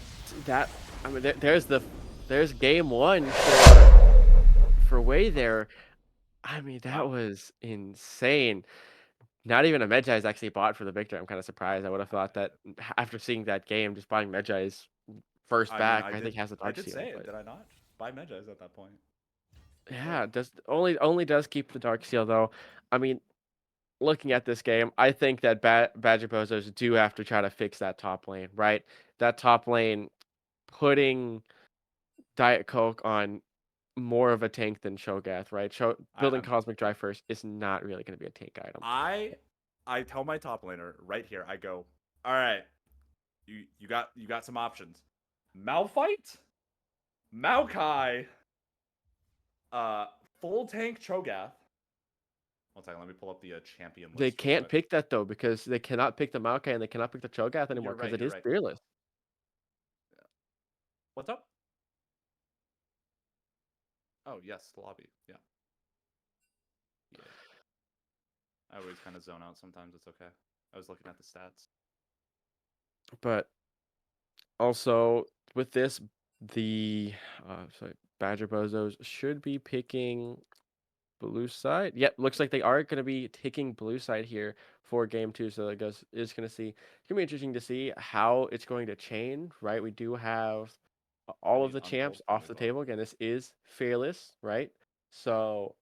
there's game 1 for Way there. I mean, that was insane. Not even a Medjai is actually bought for the victor. I'm kind of surprised. I would have thought that after seeing that game, just buying Medjai's first I mean, back, I think has a I dark did seal. say it, But did I not? Buy Medjay's at that point. yeah, it does only does keep the dark seal though. I mean, looking at this game, I think that Badger Bozos do have to try to fix that top lane, right? That top lane putting Diet Coke on more of a tank than Cho'Gath, right? Building I'm Cosmic Drive first is not really going to be a tank item. I tell my top laner right here. I go, all right, you got some options. Malphite, Maokai, full tank Cho'Gath. One second, let me pull up the champion list. They real can't quick. pick that though because they cannot pick the Maokai and they cannot pick the Cho'Gath anymore You're because right. it You're is right. fearless. What's up? Oh yes, lobby. Yeah. I always kind of zone out sometimes. It's okay. I was looking at the stats. But also with this, the Badger Bozos should be picking blue side. Yep, looks like they are going to be taking blue side here for game 2. So is going to see. It's going to be interesting to see how it's going to change, right? We do have all of Please the unfold champs for off me, the bud. table. Again, this is fearless, right? So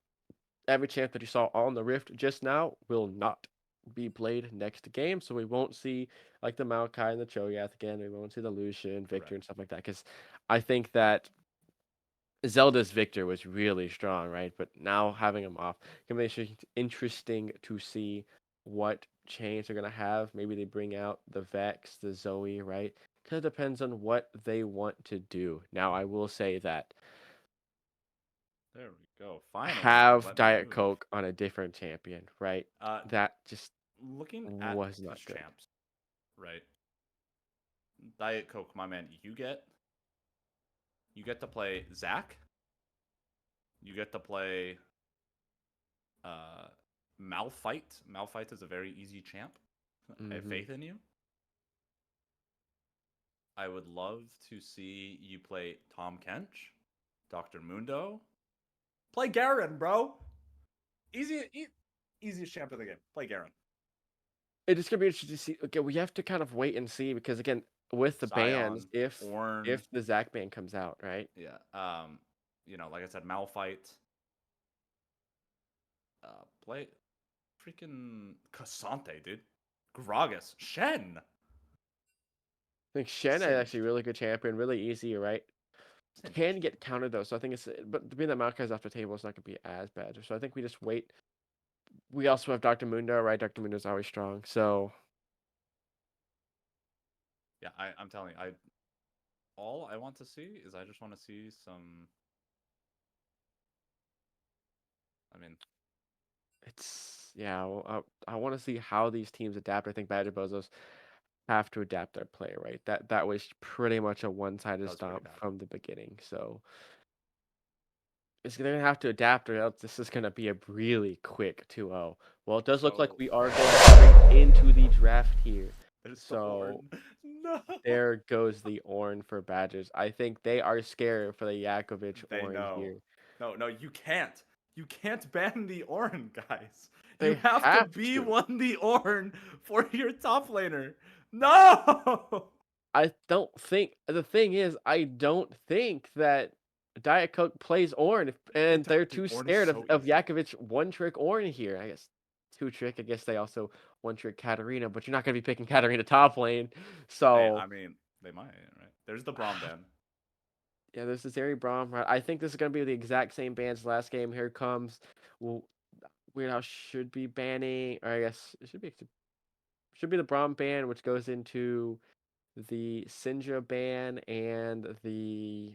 every champ that you saw on the Rift just now will not be played next game. So we won't see like the Maokai and the Cho'Gath again. We won't see the Lucian, Victor, Correct. and stuff like that. Because I think that Zelda's Victor was really strong, right? But now having him off, can be interesting to see what change they're gonna have. Maybe they bring out the Vex, the Zoe, right? Because it depends on what they want to do. Now, I will say that There we go. Finally, have let me Diet move. Coke on a different champion, right? Uh, That just looking at was not his good. champs, right? Diet Coke, my man. You get to play Zach. You get to play Malphite. Malphite is a very easy champ. I have Mhm. faith in you. I would love to see you play Tom Kench, Dr. Mundo. Play Garen, bro. Easiest champ in the game. Play Garen. It's gonna be interesting to see. Okay, we have to kind of wait and see because again, with the bans, Scion, Ornn. if the Zac ban comes out, right? Yeah. Like I said, Malphite. Play freaking Cassante, dude. Gragas. Shen. I think Shen is Singed. actually a really good champion, really easy, right? Singed. Can get countered though, so I think but being that Maokai's off the table, it's not gonna be as bad. So I think we just wait. We also have Dr. Mundo, right? Dr. Mundo's always strong, so Yeah, I'm telling you, all I want to see is I just want to see some. I mean, I want to see how these teams adapt. I think Badger Bozos have to adapt their play, right? That was pretty much a one-sided that was pretty stomp bad. from the beginning, so they're gonna have to adapt, or else this is gonna be a really quick 2-0. Well, it does look like So we are going straight into the draft here. there's the So horn. No. there goes the Ornn for Badgers. I think they are scared for the Yakovich They Ornn know. here. No, you can't. You can't ban the Ornn, guys. You They have to have be to. one the Ornn for your top laner. No. I don't think the thing is, I don't think that Diet Coke plays Ornn, and they're Dude, too Ornn is scared so of easy. Yakovich one-trick Ornn here. I guess two-trick. I guess they also one-trick Katarina, but you're not gonna be picking Katarina top lane. I So mean, they might, right? There's the Braum ban. yeah, there's this Zeri Braum. Right? I think this is gonna be the exact same bans last game. Here comes. Well, Weird Al should be banning, or I guess it should be the Braum ban, which goes into the Sinja ban and the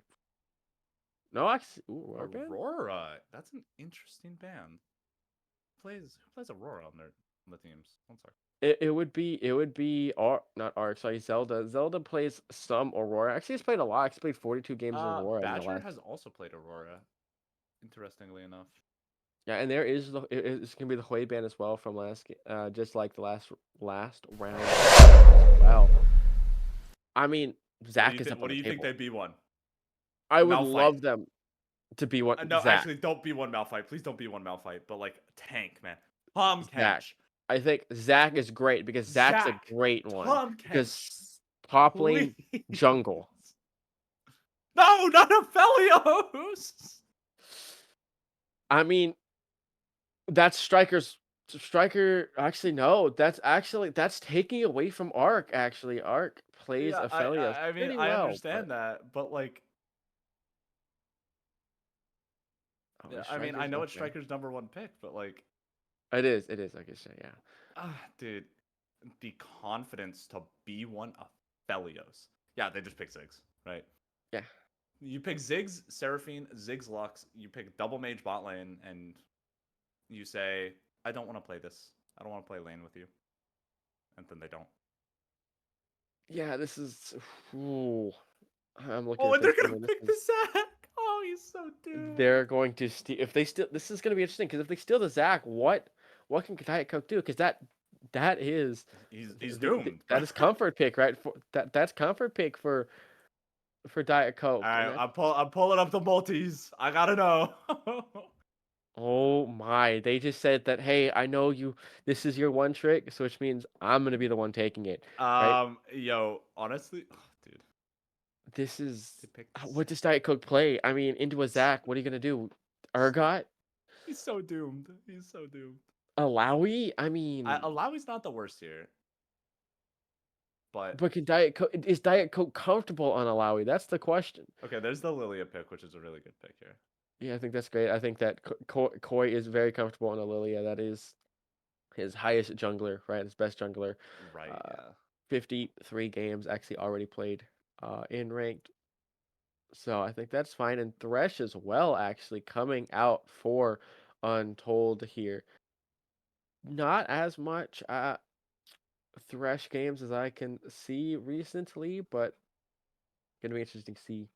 no, actually, Aurora ban. Aurora. That's an interesting ban. Who plays Aurora on the teams? One sec. It would be not Arc, sorry, Zelda. Zelda plays some Aurora. Actually, he's played a lot. He's played 42 games of Aurora in the Badger last. has also played Aurora. Interestingly enough. Yeah, and there is it's gonna be the Hui ban as well from just like the last round as well. I mean, Zach is up What on do the you think table. they'd be one? I would Malphite. love them to be one No, Zach. actually, don't be one Malphite. Please don't be one Malphite. But like tank, man. Tom Zach. Kench. I think Zach is great because Zach's a Zach, great one. Tom Because Kench, top lane please. jungle. No, not Aphelios. I mean, that's striker. Actually, no. That's taking away from Arc. Actually, Arc plays Yeah, Aphelios I mean, pretty I well, but understand that, but like, oh, I mean, I striker's know it's okay. Striker's number 1 pick, but like, It is. It is. I guess yeah. dude, the confidence to be one Aphelios. Yeah, they just pick Ziggs, right? Yeah. You pick Ziggs, Seraphine, Ziggs Lux. You pick double mage bot lane, and you say, "I don't want to play this. I don't want to play lane with you," and then they don't. Yeah. This is. Ooh, I'm looking Oh, at and they're this. I gonna mean, pick the Zac. Oh, he's so doomed. they're going to steal. If they steal, this is going to be interesting because if they steal the Zach, what can Diet Coke do? Because that is He's doomed, bro. that is comfort pick, right? That's comfort pick for Diet All Coke, and right, that's I'm pulling up the multis. I gotta know. oh my! They just said that hey, I know you. This is your one trick, so which means I'm gonna be the one taking it, right? Yo, honestly, dude, This is they picked what this. does Diet Coke play? I mean, into a Zach. What are you gonna do? Urgot, He's so doomed. He's so doomed. Alawi. I mean, Alawi's not the worst here, but but can Diet Coke is Diet Coke comfortable on Alawi? That's the question. okay. There's the Lilia pick, which is a really good pick here. Yeah, I think that's great. I think that Koi is very comfortable on Lilia. That is his highest jungler, right? His best jungler. Right? Uh, Yeah. 53 games actually already played in ranked. So I think that's fine. And Thresh as well, actually coming out for Untold here. Not as much Thresh games as I can see recently, but gonna be interesting to see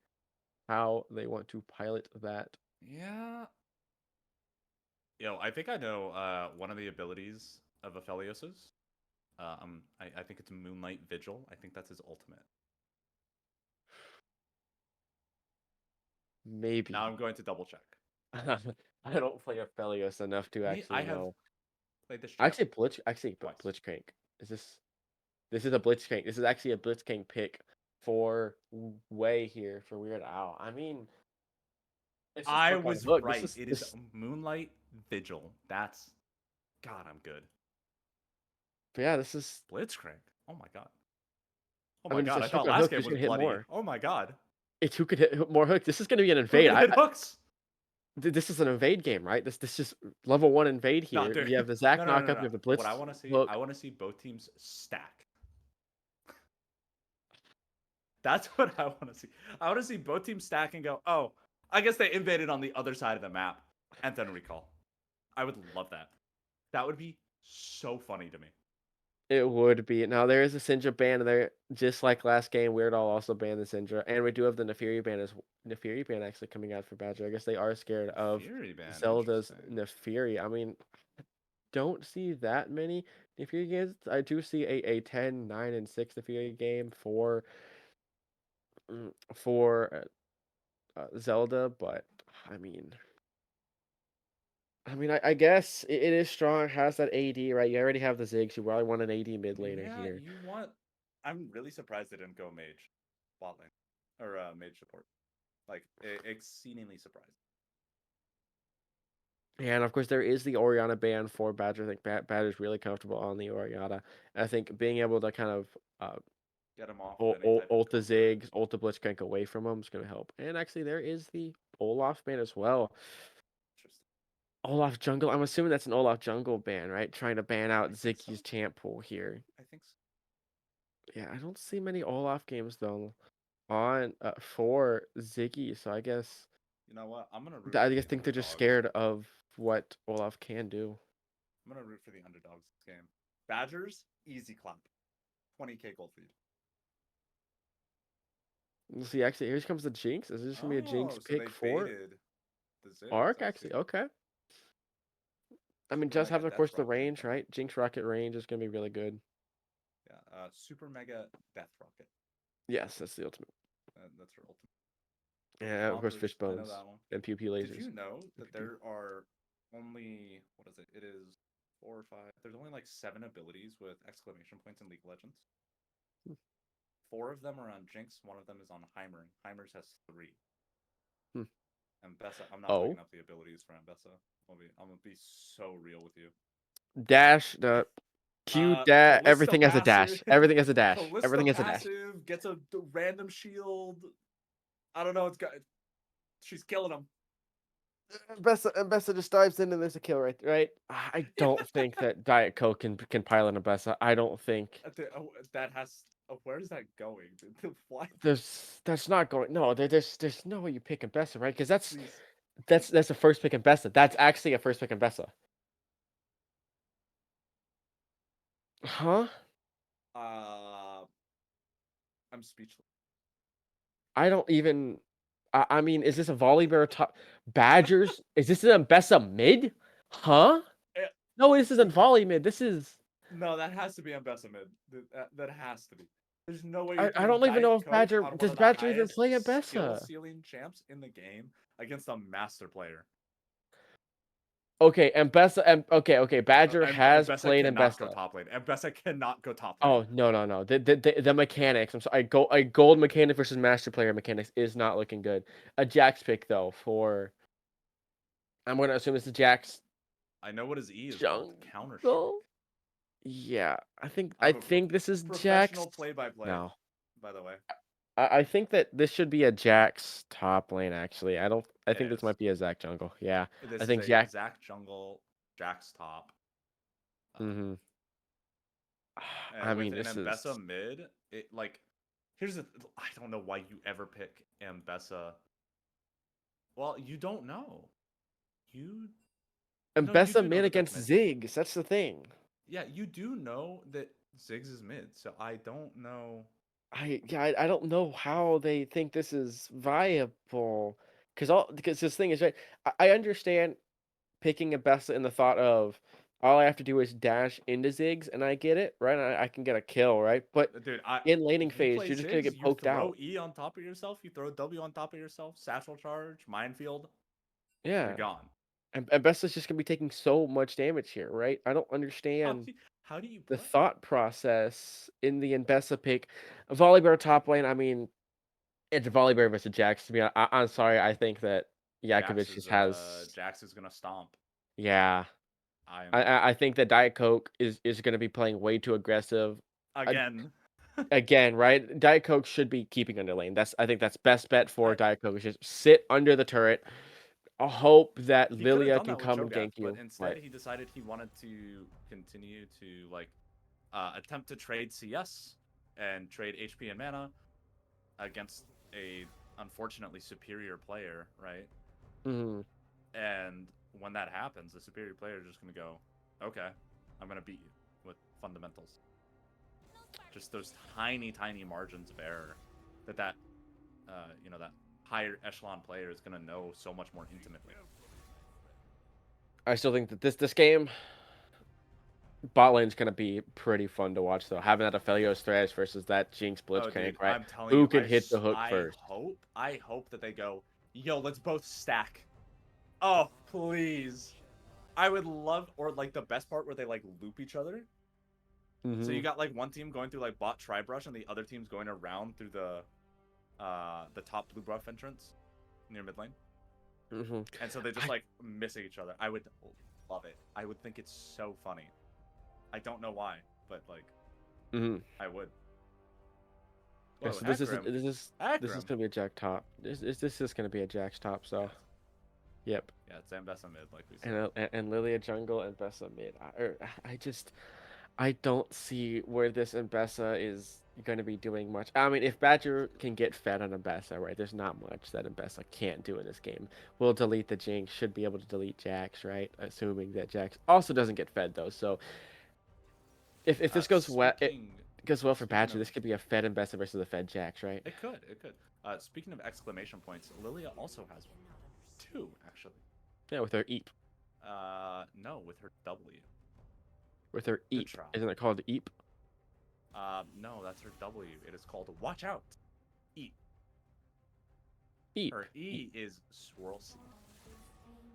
how they want to pilot that. Yeah. Yo, I think I know one of the abilities of Aphelios's. I think it's Moonlight Vigil. I think that's his ultimate. Now Maybe. I'm going to double check. I don't play Aphelios enough to I actually have know. played this champ Actually, twice. Blitzcrank. Is this is a Blitzcrank. This is actually a Blitzcrank pick for Way here for Weird Owl. I mean, it's just I look like was look. This right. is It is this. Moonlight Vigil. That's God. I'm good. But yeah, this is. Blitzcrank. Oh my god. Oh I my mean, it's god. a I hook thought on last hook. game Who's was gonna hit bloody. more? Oh my god. It's who could hit more hooks. This is gonna be an Who invade. can hit hooks? This is an invade game, right? This just level one invade No, here. dude. You have the Zac No. knockup. You have the What I Blitz want to see, I hook. want to see both teams stack. That's what I want to see. I want to see both teams stack and go, oh, I guess they invaded on the other side of the map and then recall. I would love that. That would be so funny to me. It would be. Now there is a Syndra ban there, just like last game. Weird Al also banned the Syndra, and we do have the Neferi ban as Neferi ban actually coming out for Badger. I guess they are scared of Fury ban, Zelda's interesting. Neferi. I mean, don't see that many Neferi games. I do see a 10, 9, and 6 Neferi game for Zelda, but I mean. I guess it is strong. It has that AD, right? You already have the Ziggs. You probably want an AD mid laner Yeah, here. you want. I'm really surprised they didn't go mage bot lane or mage support. Like exceedingly surprised. Yeah, and of course there is the Oriana ban for Badger. I think Badger's really comfortable on the Oriana. And I think being able to kind of Get him off of any type of ult the cover. Ziggs, ult the Blitzcrank away from him is going to help. And actually there is the Olaf ban as well. Interesting. Olaf jungle. I'm assuming that's an Olaf jungle ban, right? Trying to ban out I think so. Zicky's champ pool here. I think so. Yeah, I don't see many Olaf games though on for Ziggy, so I guess. You know what? I'm gonna root I for just the think they're just underdogs. scared of what Olaf can do. I'm gonna root for the underdogs this game. Badgers, easy clap. 20k gold lead. We'll see, actually, here comes the Jinx. Is this gonna be a Jinx So pick they for baited the Ziggs. Arc? I Actually, see. okay. I mean, Super just Mega having, of Death course, the Rocket range, incoming. right? Jinx Rocket range is gonna be really good. Yeah, Super Mega Death Rocket. Yes, that's the ultimate. That's her ultimate. Yeah, of course, Chompers, fish I know bones that one. and pew pew Did lasers. you know that there are only, what is it? It is 4 or 5. There's only like 7 abilities with exclamation points in League of Legends. 4 of them are on Jinx. 1 of them is on Heimer. Heimer's has 3. Hmm. Ambessa, I'm not Oh. looking up the abilities for Ambessa. I'm gonna be so real with you. Dash, the Q dash, Kalista everything has a dash. passive- Everything has a dash. Kalista Everything has a dash. passive gets a random shield. I don't know. It's got. She's killing him. Ambessa just dives in and there's a kill right. I don't think that Diet Coke can pilot Ambessa. I don't think That has. Where is that going? Why? that's not going. No, there's no way you pick Ambessa, right? Because Please. that's a first pick Ambessa. That's actually a first pick Ambessa. Huh? I'm speechless. I don't even. I mean, is this a Volibear top Badgers? Is this an Ambessa mid? Huh? Eh, No, this isn't volley mid. This is. No, that has to be Ambessa mid. That has to be. There's no way I you're putting don't even Diet know if Coke Badger on one does of the Badger even highest play skill Ambessa. ceiling champs in the game against a master player. Okay, okay. Badger has Ambessa played cannot go Ambessa. top lane. Ambessa cannot go top lane. Oh no. The mechanics. I'm sorry. A gold mechanic versus master player mechanics is not looking good. A Jax pick though for. I'm gonna assume it's the Jax I know what his E is called. Counter strike. jungle. Yeah, I think I'm a this is Jax. Professional play-by-play. No, By the way, I think that this should be a Jax top lane. Actually, I don't. I think this is. might be a Zac jungle. Yeah, this I is think a Jax. Zac jungle, Jax top. Mm-hmm. And I with mean, an this Ambessa is. mid, here's the. I don't know why you ever pick Ambessa. Well, you don't know. You no, you Ambessa do know mid that that's against mid. Ziggs. That's the thing. Yeah, you do know that Ziggs is mid. So I don't know. I don't know how they think this is viable. Because this thing is right. I understand picking Ambessa in the thought of all I have to do is dash into Ziggs and I get it, right? I can get a kill, right? But Dude, in laning you phase, play you're just gonna Ziggs, get you poked throw out. E on top of yourself, you throw W on top of yourself, satchel charge, minefield, Yeah. you're gone. And Ambessa's just gonna be taking so much damage here, right? I don't How understand do you, how do you the play? thought process in the Ambessa pick. Volibear top lane, I mean, it's Volibear versus Jax. To be honest, I'm sorry, I think that Yakovich just has. Jax is gonna stomp. Yeah, I'm I think that Diet Coke is gonna be playing way too aggressive. Uh, again. Again, right? Diet Coke should be keeping under lane. I think that's best bet for I- Diet Coke. Is just sit under the turret. I hope that He could have Lilia done can that with come and Cho'Gath, gank but you. instead Right. he decided he wanted to continue to attempt to trade CS and trade HP and mana against a unfortunately superior player, right? Hmm. And when that happens, the superior player is just gonna go, okay, I'm gonna beat you with fundamentals. Just those tiny margins of error that that higher echelon player is gonna know so much more intimately. I still think that this game bot lane's gonna be pretty fun to watch though. Having that Aphelios Thresh versus that Jinx Oh, dude, Blitzcrank, right? I'm telling Who you, can hit the hook first? I hope that they go, yo, let's both stack. Oh, please. I would love, or like the best part where they like loop each other. So you got like one team going through like bot tri-brush and the other team's going around through the top blue buff entrance near mid lane. Mm-hmm. And so they just like missing each other. I would love it. I would think it's so funny. I don't know why, but like I would. Whoa, So this is Akram. gonna be a Jack top. This is gonna be a Jack's top. So, Yes. yep. Yeah, it's Ambessa mid, like we said. And Lilia jungle and Bessa mid. I don't see where this Ambessa is going to be doing much. I mean, if Badger can get fed on Ambessa, right? There's not much that Ambessa can't do in this game. We'll delete the Jinx, should be able to delete Jax, right? Assuming that Jax also doesn't get fed though. So if this goes well, it goes well for Badger. This could be a fed Ambessa versus a fed Jax, right? It could. Speaking of exclamation points, Lilia also has 2 actually. Yeah, with her Eep. No, with her W. With her Good Eep. try. Isn't it called Eep? No, that's her W. It is called Watch Out. E. Eep. Her E is Swirl Seed.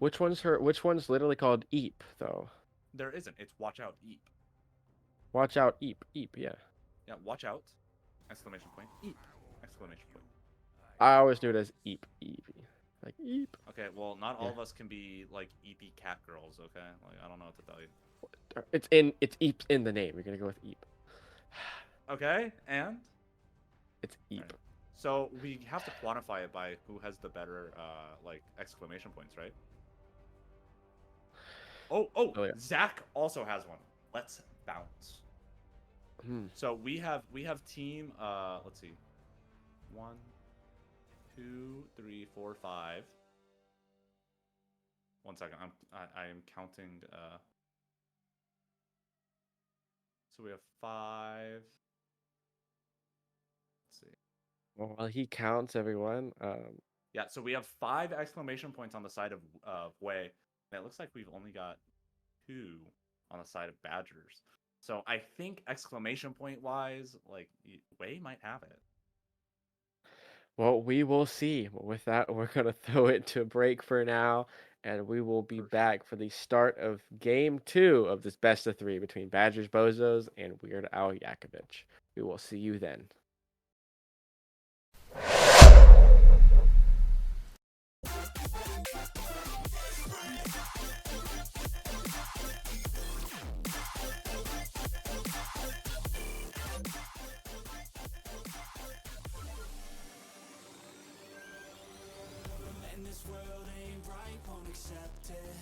Which one's literally called Eep though? There isn't. It's watch out, eep. Watch out, eep, eep. Yeah. Yeah, watch out! Exclamation point. Eep! Exclamation point. I always do it as eep, eep, like eep. Okay, well, not all Yeah. of us can be like eepy cat girls. Okay, like I don't know what to tell you. It's eep in the name. You're gonna go with eep. Okay, and It's eep. Alright. So we have to quantify it by who has the better like exclamation points, right? Oh, Oh, yeah. Zach also has one. Let's bounce. Hmm. So we have team let's see. 1, 2, 3, 4, 5. 1 second. I am counting so we have 5. Let's see. Well, while he counts everyone, Yeah, so we have 5 exclamation points on the side of Wei. And it looks like we've only got 2 on the side of Badgers. So I think exclamation point wise, like Wei might have it. well, we will see. With that, we're gonna throw it to break for now, and we will be For sure. back for the start of game 2 of this best of 3 between Badgers Bozos and Weird Al Yakovich. We will see you then. And this world ain't right, won't accept it.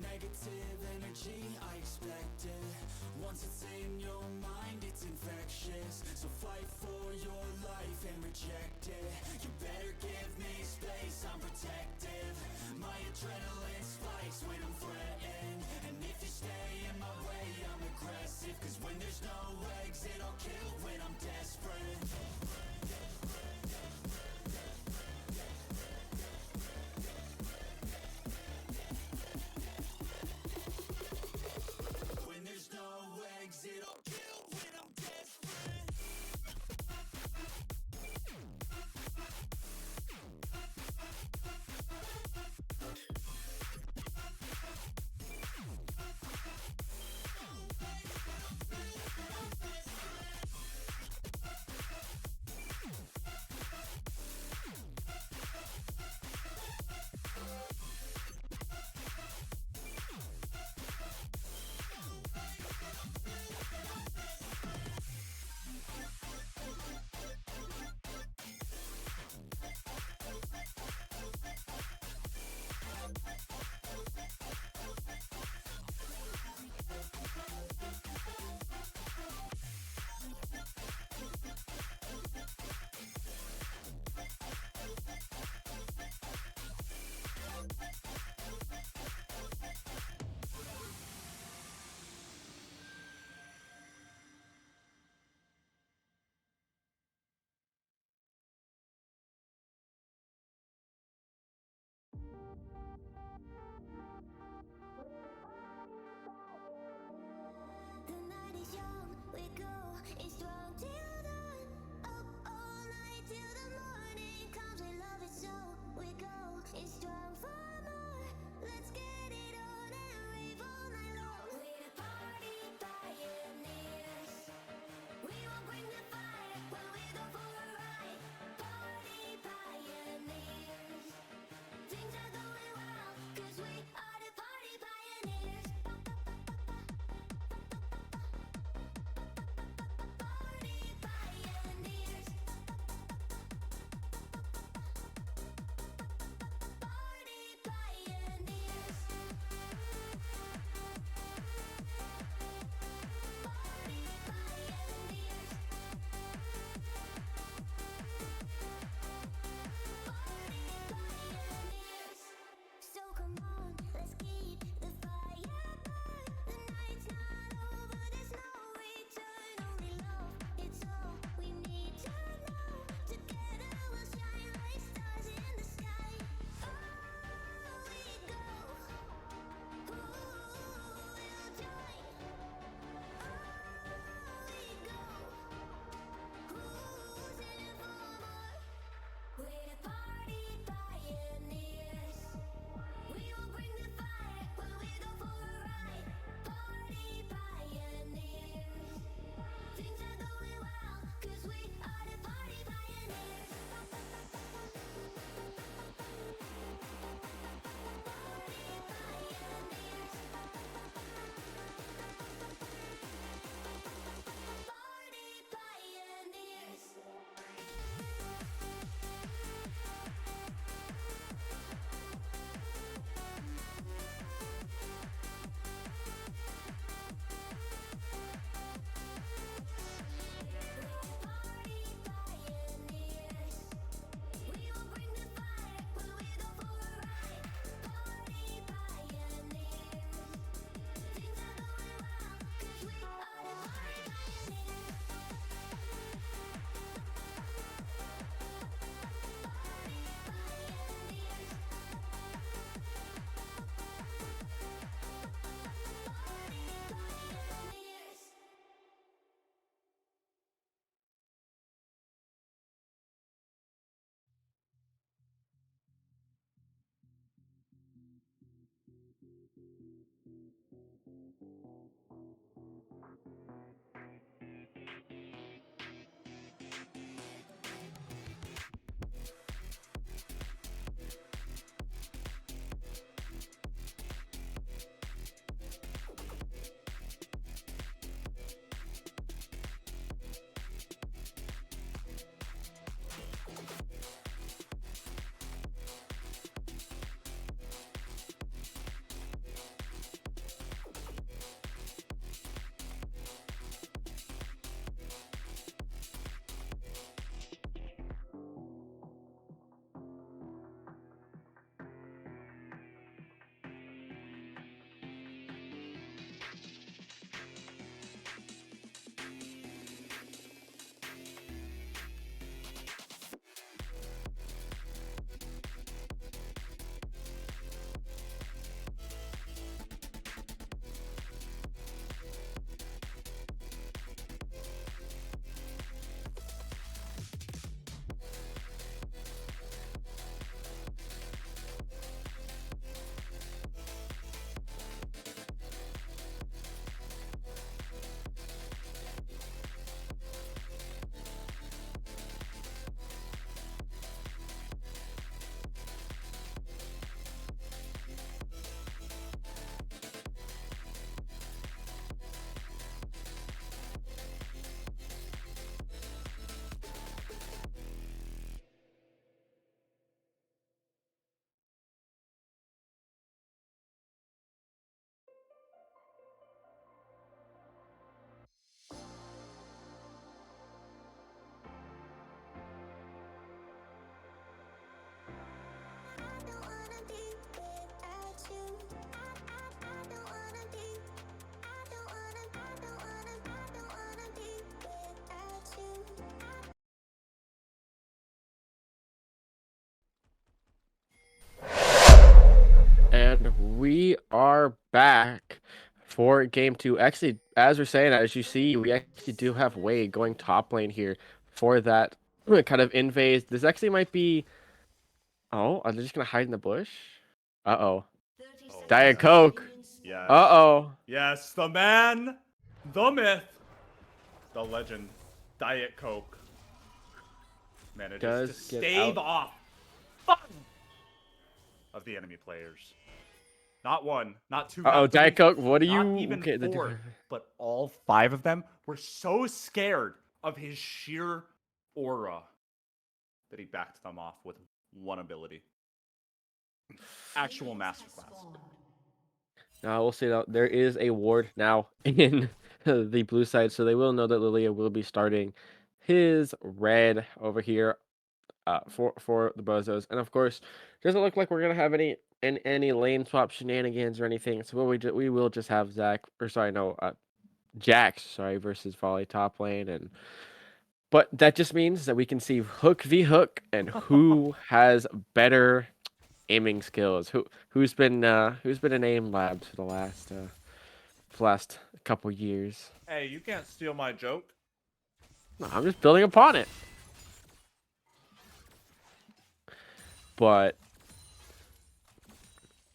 Negative energy, I expect it. Once it's in your mind, it's infectious. So fight for your life and reject it. You better give me space, I'm protective. My adrenaline spikes when I'm threatened. And if you stay in my way, I'm aggressive. Cause when there's no exit, I'll kill when I'm desperate. When there's no exit, I'll kill when I'm desperate. The night is young, we go, it's strong till dawn. Up all night till the morning comes, we love it so. We go, it's strong for more. Let's get it on and rave all night long. We're the party pioneers. We won't bring the fire when we go for a ride. Party pioneers. Things are going wild, cause we are the party pioneers. Party pioneers. Party are back for game 2. Actually, as we're saying, as you see, we actually do have Wade going top lane here for that kind of invade. This actually might be. Oh, are they just gonna hide in the bush? Uh-oh. Oh, Diet yes. Coke. Yes. Uh-oh. Yes, the man, the myth, the legend, Diet Coke. Manages Does to get stave out. off fun of the enemy players. Not one, not two, Uh-oh, not three, Diet Coke, what are not you? even Okay, four, but all 5 of them were so scared of his sheer aura that he backed them off with one ability. Actual masterclass. Now, I will say that there is a ward now in the blue side, so they will know that Lilia will be starting his red over here for the Bozos. And of course, doesn't look like we're gonna have any lane swap shenanigans or anything. So we will just have Jax, sorry, versus Volley top lane, but that just means that we can see hook v hook and who has better aiming skills. Who's been an aim lab for the last couple years. Hey, you can't steal my joke. No, I'm just building upon it. But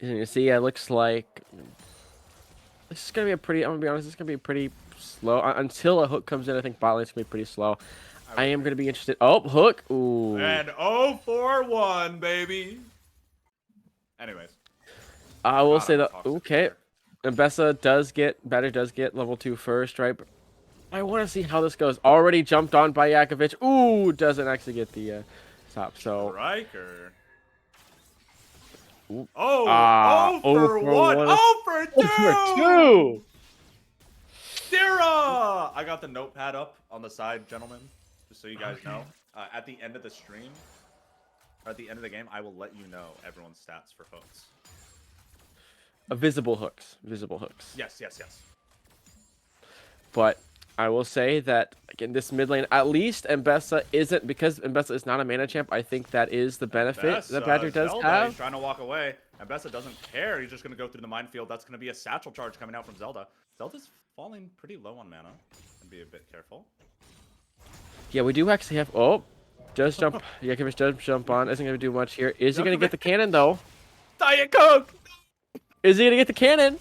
you see, it looks like this is gonna be a pretty. I'm gonna be honest. It's gonna be pretty slow until a hook comes in. I think bot lane's gonna be pretty slow. I am gonna be interested. Oh, hook! Ooh. And 0-for-1, baby. Anyways, I will God, say I'm that. toxic Okay, here. Mbessa does get level 2 first, right? But I want to see how this goes. Already jumped on by Yakolvich. Ooh, doesn't actually get the top. So. Striker. Ooh. Oh, 0 for 1. 1. 0 for 2. 0 for 2. Dira! I got the notepad up on the side, gentlemen, just so you guys know. At the end of the stream, or at the end of the game, I will let you know everyone's stats for hooks. Visible hooks. Visible hooks. Yes, yes, yes. But I will say that, again, this mid lane, at least Mbessa isn't, because Mbessa is not a mana champ, I think that is the benefit that Badgrr does Zelda, have. He's trying to walk away. And Bessa doesn't care. He's just going to go through the minefield. That's going to be a satchel charge coming out from Zelda. Zelda's falling pretty low on mana. And be a bit careful. Yeah, we do actually have... Oh, does jump. Yakovich does jump on. Isn't going to do much here. Is he going to get the cannon, though? Diet Coke! Is he going to get the cannon?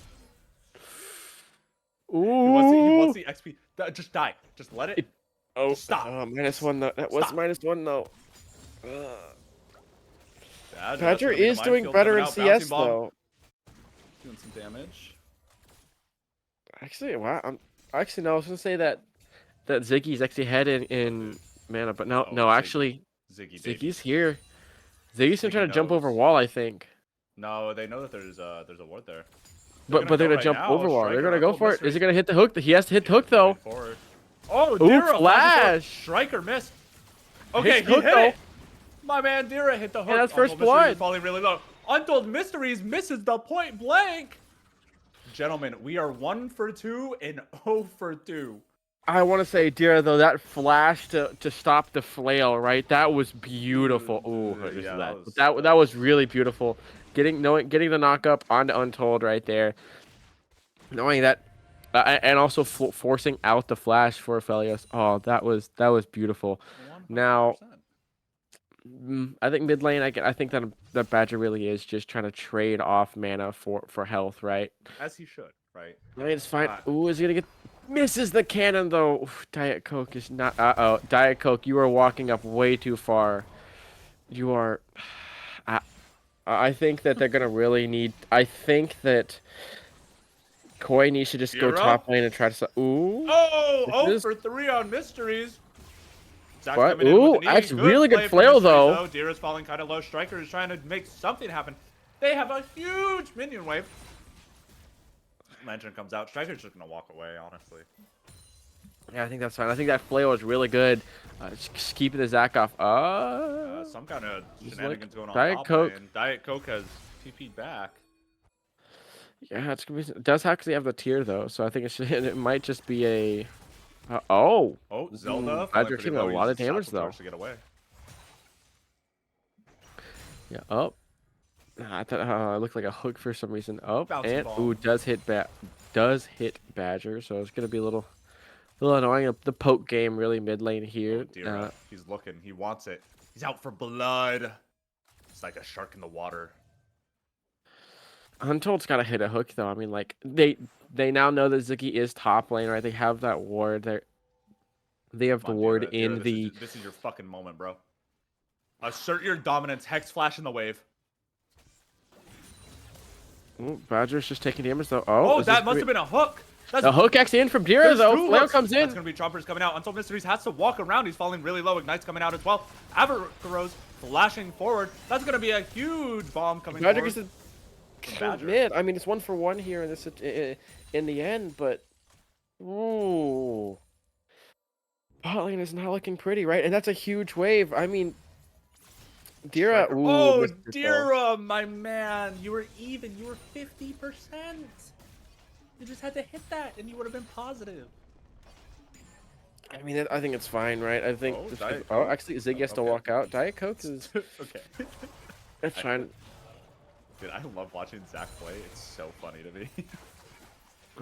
Ooh. He wants the XP. Just die. Just let it. Oh, stop. -1, though. That was Stop. -1, though. Badgrr Badgrr is doing better in CS, though. Doing some damage. Actually, wow. Actually, no, I was going to say that Ziggy's actually ahead in mana, but no, Oh, no, Ziggy. actually, Ziggy, baby. Ziggy's here. Ziggy's gonna Ziggy try to jump over knows. wall, I think. No, they know that there's a ward there. But they're gonna right jump now. over wall. They're Striker, gonna go Uncle for it. Mystery. Is he gonna hit the hook? He has to hit the hook though. Forward. Oh, Ooh, Dira! flash! Striker missed. Okay, Hits he hook, hit though. it. My man Dira hit the hook. that's Uncle first Mysteries blood. is falling really low. Untold Mysteries misses the point blank. Gentlemen, we are 1 for 2 and 0 for 2. I want to say, Dira, though, that flash to stop the flail, right? That was beautiful. Ooh, Yeah, that was really beautiful. Getting the knock up onto Untold right there. Knowing that, and also forcing out the flash for Aphelios. Oh, that was beautiful. 100%. Now, I think mid lane. I think that Badgrr really is just trying to trade off mana for health, right? As he should, right? I mean, it's fine. Ooh, is he gonna get? Misses the cannon though. Oof, Diet Coke is not. Diet Coke, you are walking up way too far. You are. I think that they're gonna really need. I think that Koi needs to just go Dira? top lane and try to. Ooh. Oh, This 0 is- for 3 on Mysteries. Zach's What? coming in with Ooh, an E. actually, really good play for flail, Mysteries, though. Dira's falling kind of low. Striker is trying to make something happen. They have a huge minion wave. Lantern comes out. Striker's just gonna walk away, honestly. Yeah, I think that's fine. I think that flail is really good. Just keeping the Zach off. Some kind of Just shenanigans like going on. Diet top Coke. lane. Diet Coke has TP'd back. Yeah, it's gonna be. It does actually have the tier though, so I think it might just be a. Oh. Oh, Zelda. Badgrr falling pretty taking a low. lot of Uses damage Satchel though. Charge to get away. Yeah. Oh. Nah, I thought it looked like a hook for some reason. Oh, Bouncy and ball. ooh, does hit Badger, so it's gonna be a little annoying. The poke game really mid lane Oh, here. Dira. He's looking. He wants it. He's out for blood. It's like a shark in the water. Untold's gotta hit a hook though. I mean, like they now know that Ziggy is top lane, right? They have that ward. They have the Come on, ward Dira. Dira, in the. this is your fucking moment, bro. Assert your dominance. Hex flash in the wave. Ooh, Badger's just taking damage though. Oh, Is that this must have been a hook. That's the hook actually in from Dira There's though. two Flail hooks. comes in. That's gonna be Chompers coming out. Untold Mysteries has to walk around. He's falling really low. Ignite's coming out as well. Avarose flashing forward. That's gonna be a huge bomb coming Badger forward. gets the from kill Badger. mid. I mean, it's 1-for-1 here in this in the end, but ooh, bot lane is not looking pretty, right? And that's a huge wave. I mean, Dira. Striker. Ooh, Oh, missed it, though. Dira, my man. You were even. You were 50%. You just had to hit that, and you would have been positive. I mean, I think it's fine, right? I think. Oh, this Diet could- Coke? actually, Ziggy has to Okay. walk out. Diet Coke is. Okay. It's fine. Dude, I love watching Zach play. It's so funny to me.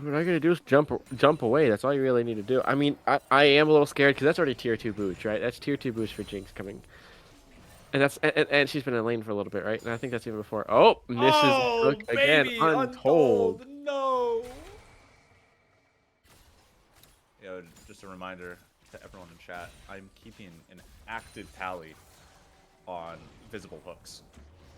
What I gotta do is jump away. That's all you really need to do. I mean, I am a little scared because that's already tier 2 boost, right? That's tier 2 boost for Jinx coming. And that's and she's been in lane for a little bit, right? And I think that's even before. Oh, misses hook again. baby, Untold. No. Yo, just a reminder to everyone in chat. I'm keeping an active tally on visible hooks.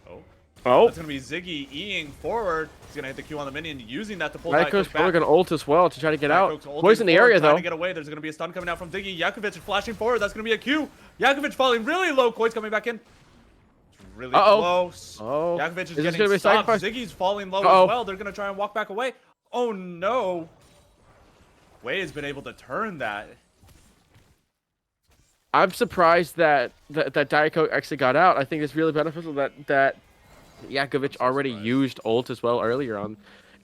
Oh. Oh, That's gonna be Ziggy eing forward. He's gonna hit the Q on the minion, using that to pull Diet Diet Coke's Coke probably back. gonna ult as well to try to get Diet out. Coke's ulting Poison the forward, area trying though. to get away. There's gonna be a stun coming out from Ziggy. Yakovich is flashing forward. That's gonna be a Q. Yakovich falling really low. Koi's coming back in. It's really close. Oh. Yakovich is Is this getting gonna be a stopped. sacrifice? Ziggy's falling low Uh-oh. as well. They're gonna try and walk back away. Oh no. Wei has been able to turn that. I'm surprised that Diet Coke actually got out. I think it's really beneficial that Yakovich already surprised. used ult as well earlier on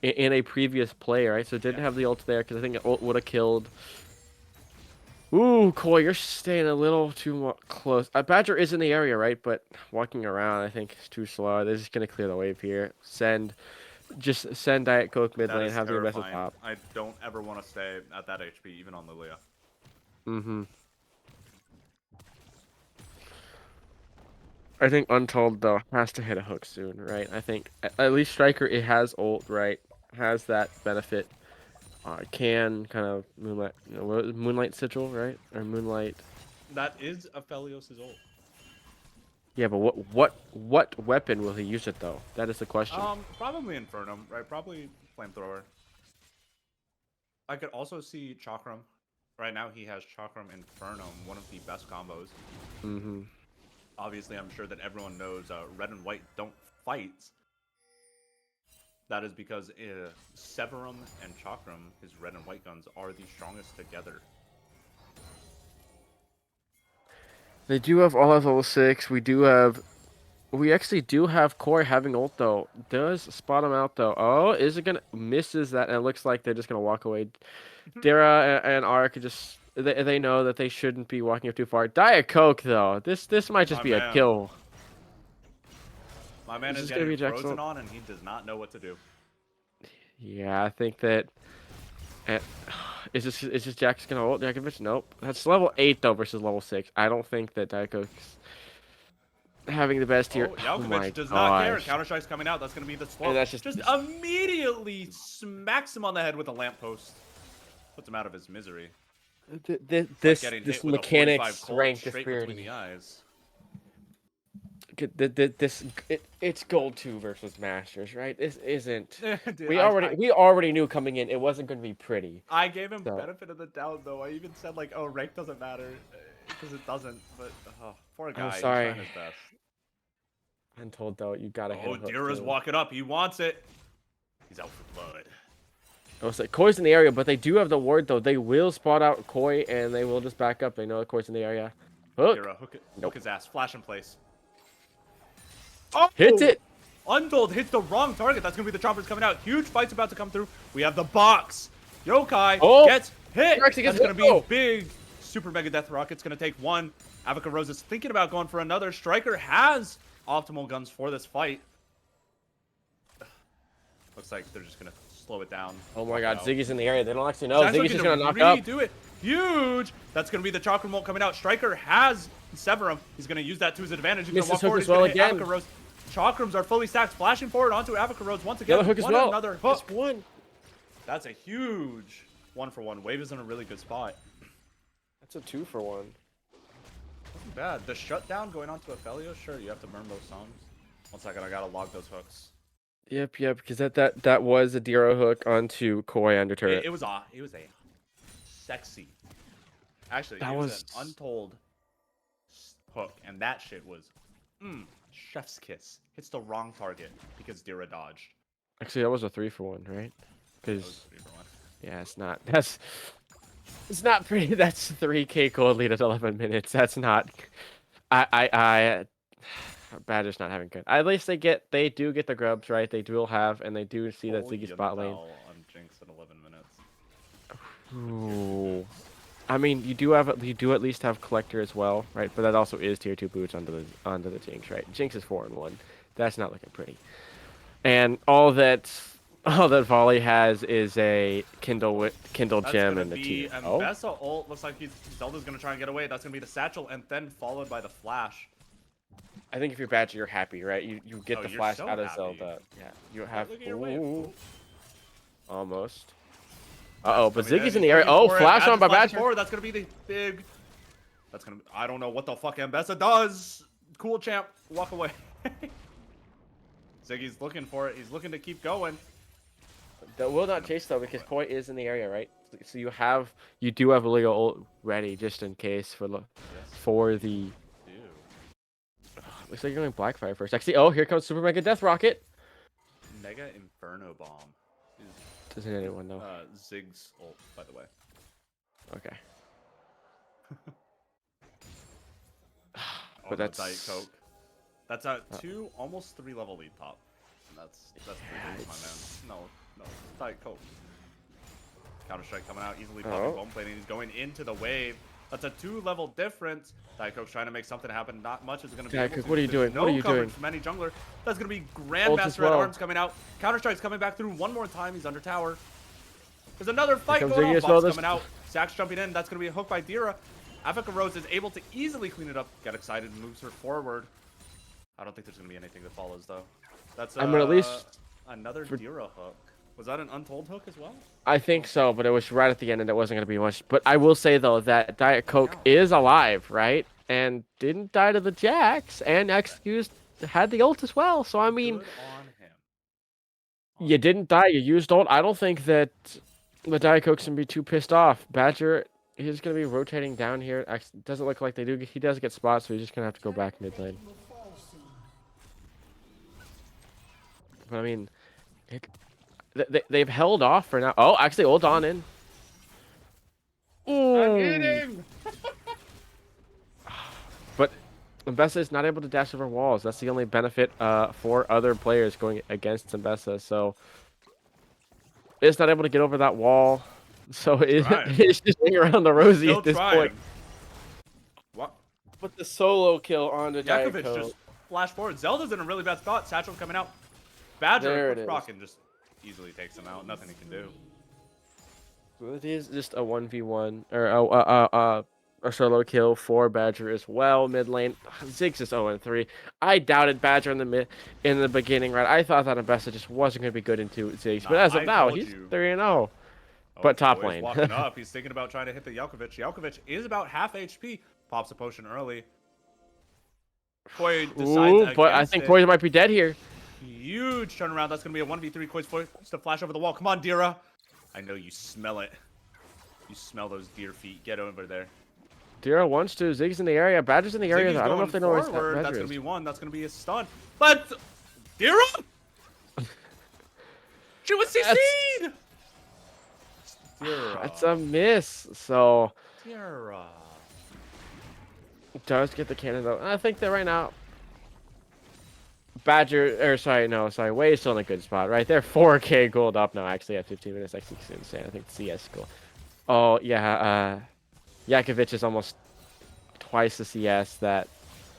in a previous play, right? So didn't have the ult there because I think ult would have killed. Ooh, Koi, you're staying a little too close. Badger is in the area, right? But walking around, I think, is too slow. They're just gonna clear the wave here. Just send Diet Coke mid That lane. is Have the best terrifying. top. I don't ever want to stay at that HP, even on Lilia. Mm-hmm. I think Untold though has to hit a hook soon, right? I think at least Striker it has ult, right? Has that benefit. Can kind of moonlight sigil, right? Or moonlight. That is Aphelios' ult. Yeah, but what weapon will he use it though? That is the question. Probably Infernum, right? Probably Flamethrower. I could also see Chakram. Right now he has Chakram Infernum, one of the best combos. Mm-hmm. Obviously, I'm sure that everyone knows red and white don't fight. That is because Severum and Chakram, his red and white guns, are the strongest together. They do have all of level 6. We actually do have Core having ult though. Does spot him out though. Oh, is it gonna misses that? And it looks like they're just gonna walk away. Dara and Ark just they know that they shouldn't be walking up too far. Diet Coke though. This might just My be a man. kill. My man This is is gonna getting be Jackson. frozen on, and he does not know what to do. Yeah, I think that. Is this Jack's gonna ult Yakovich? Nope. That's level 8 though versus level 6. I don't think that Diet Coke's having the best here. Oh, my Yakovich does not care. gosh. Counter-Strike's coming out. That's going to be the slow. And that's just just- immediately smacks him on the head with a lamppost. Puts him out of his misery. This Getting this hit with a mechanic 45 Colt strength straight disparity. between the eyes. It's gold 2 versus masters, right? This isn't. Dude, We already knew coming in it wasn't going to be pretty. I gave him So- benefit of the doubt, though. I even said, like, oh, rank doesn't matter. Because it doesn't. But, poor guy. He's sorry. trying his best. I'm told though you gotta hit. Oh, a hook, Dira's too. walking up. He wants it. He's out for blood. I was like, Koi's in the area, but they do have the ward though. They will spot out Koi and they will just back up. They know Koi's in the area. Hook Dira, hook Nope. his ass. Flash in place. Oh! hits it. Untold hits the wrong target. That's going to be the choppers coming out. Huge fight's about to come through. We have the box. Yokai Oh! gets hit. He actually gets That's going to hit. be Oh! big. Super Mega Death Rock. It's going to take one. Avaka Rose is thinking about going for another. Striker has optimal guns for this fight. Looks like they're just gonna slow it down. Oh my walk god, out. Ziggy's in the area. They don't actually know. Satchel Ziggy's just gonna knock really up. do it. Huge. That's gonna be the Chakra Molt coming out. Striker has Severum. He's gonna use that to his advantage. He's gonna Misses walk hook forward. as He's well gonna hit again. Avaca Rose. Chakrams are fully stacked, flashing forward onto Avaca Rose once again. Yellow hook as One well. Another hook. Just one. That's a huge 1-for-1. Wave is in a really good spot. That's a 2-for-1. Wasn't bad. The shutdown going on to Ophelio. Sure, you have to burn those songs. 1 second, I gotta log those hooks. Yep, because that was a Dero hook onto Koi under turret. It was a sexy. Actually, That it was was- an untold hook, and that shit was chef's kiss. Hits the wrong target because Dira dodged. Actually, that was a 3-for-1, right? That was Because 3-for-1. yeah, it's not. It's not pretty. That's 3K gold lead at 11 minutes. That's not. Badger's not having good. At least they do get the grubs, right? They do have, and they do see that Holy Ziggy spot lane. on Jinx in 11 minutes. Ooh. I mean, you do at least have Collector as well, right? But that also is tier 2 boots onto the Jinx, right? Jinx is 4-1. That's not looking pretty. And all that Volley has is a Kindle That's gem gonna and the be tier. Mbessa ult. Looks like Zelda's gonna try and get away. That's gonna be the satchel, and then followed by the flash. I think if you're Badger, you're happy, right? You get Oh, the you're flash so out of happy. Zelda. Yeah, you have. Look at your wave. Ooh. Almost. Uh-oh, but I mean, Ziggy's he's in the area. looking Oh, for it. flash on by Badger's flashing Badger. forward. That's gonna be the big. That's gonna. I don't know what the fuck Mbessa does. Cool champ, walk away. Ziggy's looking for it. He's looking to keep going. That will not chase though because Koi is in the area, right? So you do have a Lego ult ready just in case for the. Dude. Looks like you're going Blackfire first. Actually, oh, here comes Super Mega Death Rocket. Mega Inferno Bomb. Doesn't anyone know? Zig's ult, by the way. Okay. Oh, But no, that's Diet Coke. That's a 2, almost 3 level lead top. And that's 3 days, my man. No, Diet Coke. Counter Strike coming out, easily popping bone plating. He's going into the wave. That's a 2-level difference. Diet Coke's trying to make something happen. Not much is going to be Diet able Coke, to. what are you There's doing? No What are you coverage doing? from any jungler. That's going to be Ult as Grandmaster at well. Arms coming out. Counter Strike's coming back through one more time. He's under tower. There's another fight comes going on. Ziggy as well. Bots This- coming out. Zack's jumping in. That's going to be a hook by Dira. Avaca Rose is able to easily clean it up. Get excited, moves her forward. I don't think there's going to be anything that follows, though. That's I mean, at least another Dira hook. Was that an untold hook as well? I think so, but it was right at the end and it wasn't going to be much. But I will say, though, that Diet Coke is alive, right? And didn't die to the Jax, and had the ult as well. So, I mean, Good on him. you didn't die, you used ult. I don't think that the Diet Coke's going to be too pissed off. Badger, he's going to be rotating down here. Doesn't look like they do. He does get spots, so he's just going to have to go back mid lane. But, I mean, they've held off for now. Oh, actually, ult on in. I'm hitting! But Mbessa is not able to dash over walls. That's the only benefit for other players going against Mbessa. So it's not able to get over that wall. So it's just hanging around the rosy Still at this trying. point. What? But the solo kill on the Diet Yakovich Coke. just flashed forward. Zelda's in a really bad spot. Satchel coming out. Badger There it with is. Rockin' just easily takes him out. Nothing he can do. So it is just a 1v1 or a solo kill for Badger as well. Mid lane, Ziggs is 0-3. I doubted Badger in the beginning, right? I thought that Mbessa just wasn't going to be good into Ziggs, but Nah, as of I now, told he's you. 3-0. Oh, But top Koi's lane. walking up. He's thinking about trying to hit the Yakovich. Yakovich is about half HP. Pops a potion early. Koi decides But I think Koi might be dead here. Huge turnaround. That's going to be a 1v3. Koi's forced to flash over the wall. Come on, Dira. I know you smell it. You smell those deer feet. Get over there. Dira wants to. Ziggs in the area. Badger's in the area. Ziggy's Though. I don't know if they know where forward. That's Badger going is. to be one. That's going to be a stun. But Dira? She was CC'd! Dira. That's a miss. So Dira. does get the cannon though. I think that right now Badger, or sorry, Way is still in a good spot, right? They're 4K gold up now, actually, at 15 minutes. Actually, it's insane. I think CS goal. Oh, yeah, Yakovich is almost twice the CS that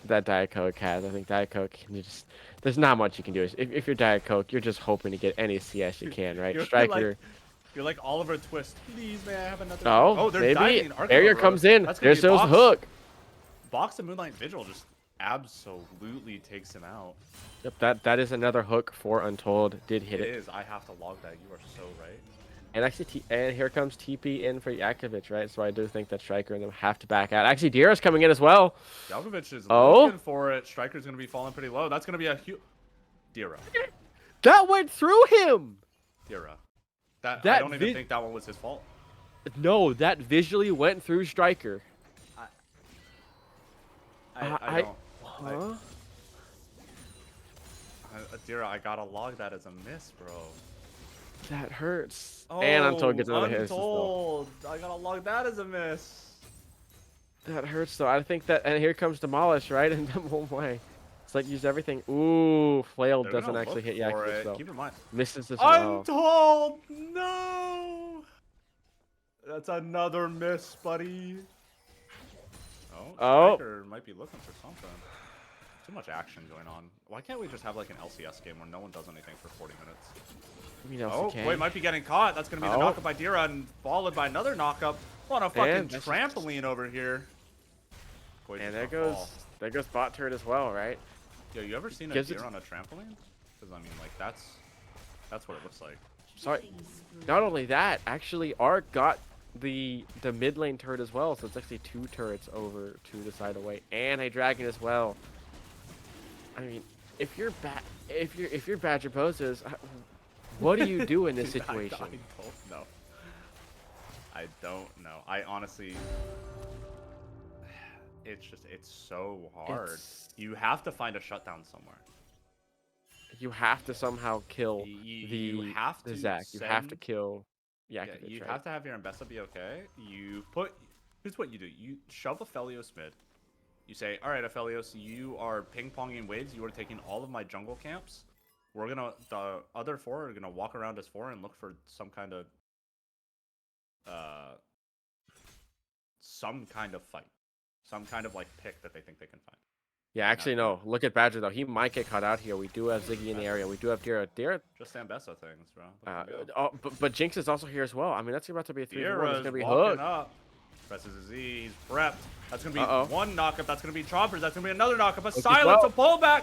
Diet Coke has. I think Diet Coke can just there's not much you can do. If you're Diet Coke, you're just hoping to get any CS you can, right? You're Striker. You're like Oliver Twist. Please, may I have another? Oh, they're maybe diving. Arc barrier over. comes in. That's gonna There's be a those box. hook. Box of Moonlight Vigil just absolutely takes him out. Yep, that is another hook for Untold. Did hit It it. is. I have to log that. You are so right. And actually, and here comes TP in for Yakovich, right? So I do think that Striker and them have to back out. Actually, Dira's coming in as well. Yakovich is Oh. looking for it. Striker's going to be falling pretty low. That's going to be a huge... Dira. That went through him. Dira. I That don't even think that one was his fault. No, that visually went through Striker. I don't... Huh? Dira, I got to log that as a miss, bro. That hurts. And Untold gets another hit. Untold. I got to log that as a miss. That hurts though. I think that, and here comes Demolish, right? And oh my, it's like use everything. Ooh, Flail They're doesn't gonna actually look hit for Yakovich it. though. Keep in mind. Misses as well. Untold! No! That's another miss, buddy. Oh, Striker might be looking for something. Too much action going on. Why can't we just have like an LCS game where no one does anything for 40 minutes? I mean, Oh, wait, might be getting caught. That's going to be the knockup by Dira and followed by another knockup on a fucking trampoline over here. And there goes bot turret as well, right? Yo, you ever seen a Dira on a trampoline? Because I mean, like that's what it looks like. Sorry. Not only that, actually, Ark got the mid lane turret as well, so it's actually 2 turrets over to the side away, and a dragon as well. I mean, if you're Badger Bozos, what do you do in this situation? I don't know. I don't know. I honestly, it's so hard. You have to find a shutdown somewhere. You have to somehow kill you have to Zach. You have to kill Yakovich, you right? have to have your Ambessa be okay. Here's what you do. You shove Aphelios mid. You say, all right, Aphelios, you are ping-ponging waves. You are taking all of my jungle camps. The other 4 are gonna walk around as 4 and look for some kind of fight. Some kind of like pick that they think they can find. Yeah, actually, no. Look at Badger, though. He might get caught out here. We do have Ziggy in the area. We do have Dira. Just Ambessa things, bro. But Jinx is also here as well. I mean, that's about to be a 3-1. It's going to be walking Hook. up. Presses a Z. He's prepped. That's going to be one knockup. That's going to be Chompers. That's going to be another knockup. A silence, a pullback.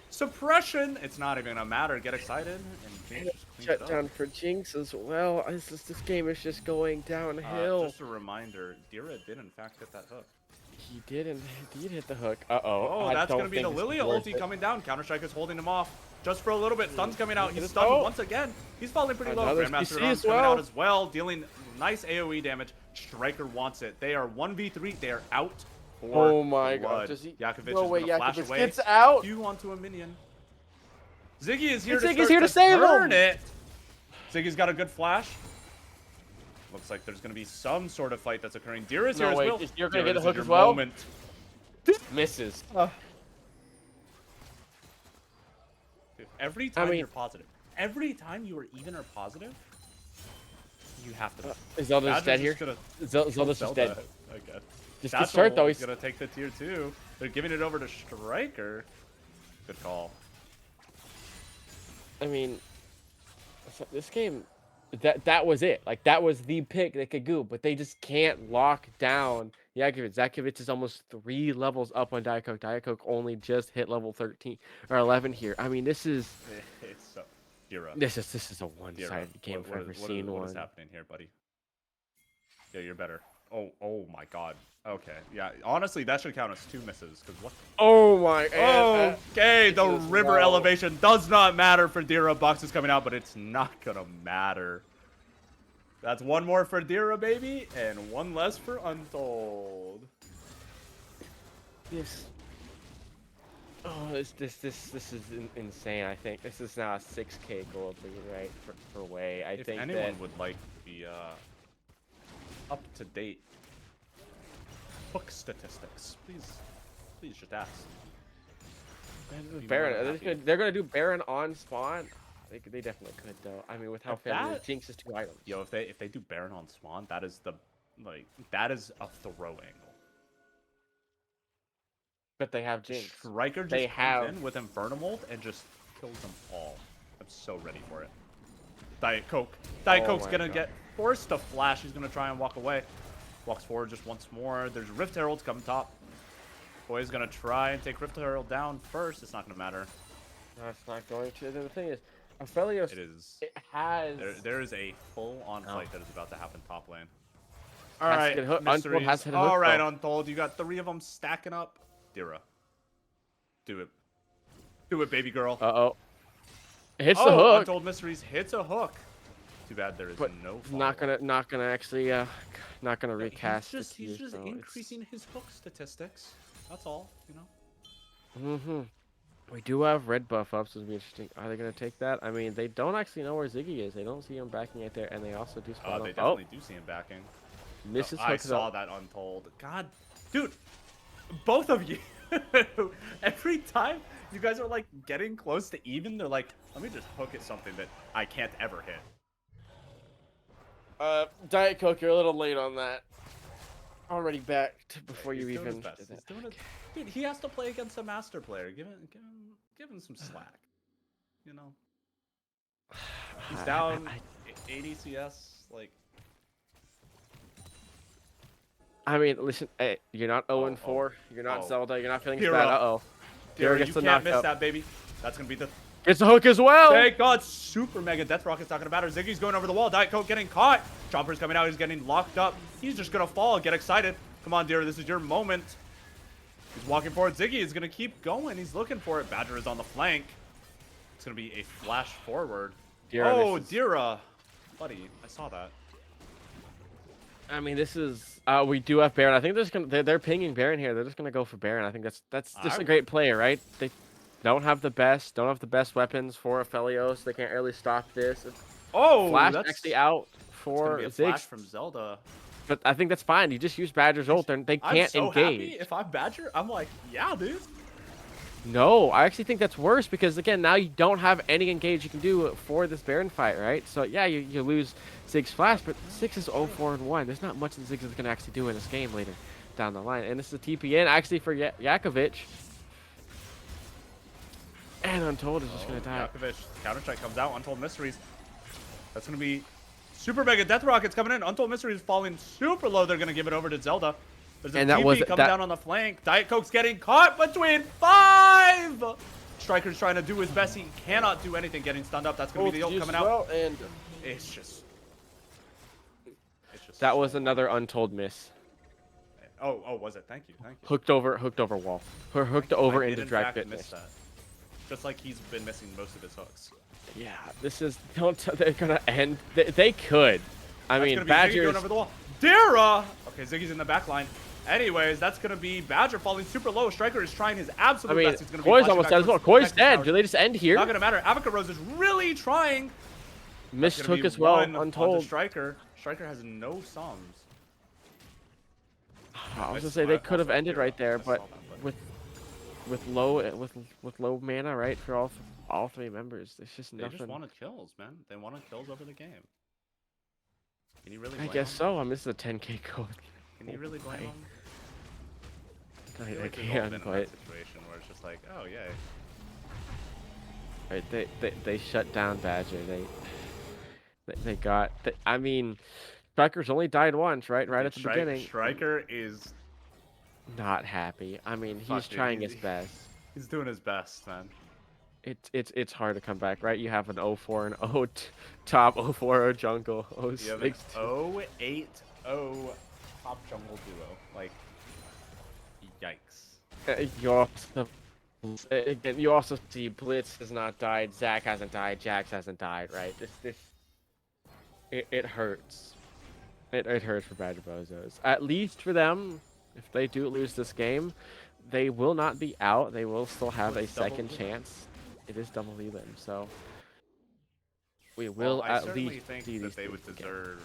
Suppression. It's not even going to matter. Get excited. And Jinx just Shut down for Jinx as well. This game is just going downhill. Just a reminder, Dira did in fact hit that hook. He did indeed hit the hook. Oh, that's going to be the Lilia ulti coming down. Counter-Strike is holding him off just for a little bit. Stun's coming out. He's stunned once again. He's falling pretty low. Grandmaster Run's coming out as well, dealing nice AoE damage. Striker wants it. They are 1v3. They are out for Oh my god. Yakovich is no way going to flash Yakovich away. gets out. You onto a minion. Ziggy is here to save him. It. Ziggy's got a good flash. Looks like there's going to be some sort of fight that's occurring. Dira's here as well. You're going to get the hook as well? Moment. Misses. Dude, every time you're positive, every time you are even or positive, you have to. Zelda's dead here. Zelda's just dead. Okay. Just get start though. He's going to take the tier 2. They're giving it over to Striker. Good call. I mean, this game, that was it. Like, that was the pick they could go, but they just can't lock down Yakovich. Yakovich is almost 3 levels up on Diet Coke. Diet Coke only just hit level 13 or 11 here. I mean, this is this is a one-sided game if I've ever seen one. What is happening here, buddy? Yeah, you're better. Oh my god. Okay, yeah. Honestly, that should count as 2 misses. Cause what? Oh my. Okay, the river elevation does not matter for Dira. Box is coming out, but it's not gonna matter. That's 1 more for Dira, baby, and 1 less for Untold. Yes. Oh, this is insane. I think this is now a 6K gold lead, right? For Way. If anyone would like the up to date hook statistics, please just ask. Baron, they're gonna do Baron on spawn. They definitely could though. I mean, with how fast Jinx is 2 items. Yo, if they do Baron on spawn, that is a throw angle. But they have Jinx. Striker just They comes have- in with Inferno Mold and just kills them all. I'm so ready for it. Diet Coke. Diet Oh Coke's my gonna God. get forced to flash. He's gonna try and walk away. Walks forward just once more. There's Rift Heralds coming top. Boy's gonna try and take Rift Herald down first. It's not gonna matter. No, it's not going to. The thing is, Aphelios, It is. it has... There is a full-on fight that is about to happen top lane. Has All to right, get hooked. Untold mysteries. has to hit a hook, All right, though. Untold. You got 3 of them stacking up. Dira. Do it. Do it, baby girl. Uh-oh. It hits Oh, the hook. Untold Mysteries hits a hook. Too bad there is But no not follow-up. gonna actually not gonna recast He's just, it he's here, just so it's- increasing his hook statistics. That's all, you know. We do have red buff up, so it'll be interesting. Are they gonna take that? I mean, they don't actually know where Ziggy is. They don't see him backing it there, and they also do spot Oh, him. they definitely do see him backing. Misses I hooks saw up. that Untold. God, dude, both of you. Every time you guys are like getting close to even, they're like, let me just hook at something that I can't ever hit. Diet Coke, you're a little late on that. Already backed before you He's doing his even. best. did He's that. doing it. Dude, he has to play against a master player. Give him some slack. You know. He's down 80 CS. Like. I mean, listen, hey, you're not 0-4. oh, You're not oh. Zelda. You're not feeling Hero. bad. Uh-oh. Hero You gets the can't miss knockup. that, baby. That's gonna be the. Gets the hook as well. Thank God, Super Mega Death Rocket's not gonna matter. Ziggy's going over the wall. Diet Coke getting caught. Chomper's coming out. He's getting locked up. He's just gonna fall. Get excited. Come on, dear. This is your moment. He's walking forward. Ziggy is gonna keep going. He's looking for it. Badger is on the flank. It's gonna be a flash forward. Dira Oh, misses. Dira. Buddy, I saw that. I mean, this is we do have Baron. I think they're pinging Baron here. They're just gonna go for Baron. I think that's just a great player, right? They don't have the best weapons for Aphelios. They can't really stop this. Oh, Flash that's actually out it's gonna for be a flash Ziggs, from Zelda. but I think that's fine. You just use Badger's ult. They I'm can't so engage. happy. If I'm Badger, I'm like, yeah, dude. No, I actually think that's worse because again, now you don't have any engage you can do for this Baron fight, right? So yeah, you lose Ziggs flash, but Ziggs is 0-4-1. There's not much that Ziggs is gonna actually do in this game later down the line. And this is a TPN actually for Yakovich. And Untold is just gonna die. Yakovich, Counter-Strike comes out. Untold Mysteries. That's gonna be Super Mega Death Rockets coming in. Untold Mysteries falling super low. They're gonna give it over to Zelda. There's a And that TP was- coming that- down on the flank. Diet Coke's getting caught between 5. Striker's trying to do his best. He cannot do anything. Getting stunned up. That's gonna be the ult coming out. And It's just. that was so- another Untold miss. Oh, was it? Thank you. Hooked over wall. Hooked over I into did, in drag fact, fitness. miss that. Just like he's been missing most of his hooks. Yeah, this is they're gonna end. They could. I That's mean, gonna be Ziggy Badger's. going over the wall. Dira! Okay, Ziggy's in the back line. Anyways, that's gonna be Badger falling super low. Striker is trying his absolute I mean, best. He's gonna be Koi's flashing almost back dead as well. towards Koi's the dead. tower. Do they just end here? Not gonna matter. Avocad Rose is really trying. Missed That's gonna hook be as well. one onto Untold. Striker. Striker has no sums. I was gonna Missed- say they I could have also ended Dira. right there, I but saw that, with low mana, right, for all 3 members, there's just they nothing. just wanted kills, man. They wanted kills over the game. Can you really I blame guess them? so. I missed the 10k code. Can you really blame them? I feel like we've all can, been in but that situation where it's just like, oh yeah, right, they shut down Badger. They got. I mean, Striker's only died once, right? Right at the beginning. Striker is Not happy. I mean, he's Fuck, dude, trying he's- his best. he's doing his best, man. It's hard to come back, right? You have an 0-4 and 0 top, 0-4 jungle, You have 0-6. an 0-8-0 top jungle duo. Like, yikes. You also see Blitz has not died, Zac hasn't died, Jax hasn't died, right? It hurts. It hurts for Badger Bozos. At least for them, if they do lose this game, they will not be out. They will still have a It's double second elim. chance. It is double elim, so we will I at certainly least think see that these they would teams again. deserve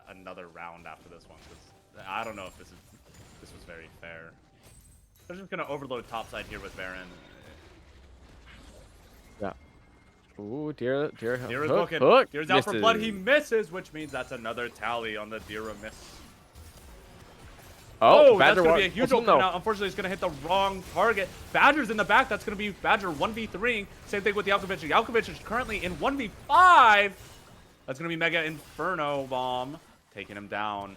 another round after this one, because I don't know if this was very fair. They're just gonna overload topside here with Baron. Yeah. Ooh, Dira Dira's hook, looking. hook, Dira's out for blood. He misses. misses, which means that's another tally on the Dira miss. Oh, that's Badger going to be a won- huge oh, ult coming no. out. Unfortunately, it's going to hit the wrong target. Badger's in the back. That's going to be Badger 1v3. Same thing with Yakolvich. Yakolvich is currently in 1v5. That's going to be Mega Inferno Bomb taking him down.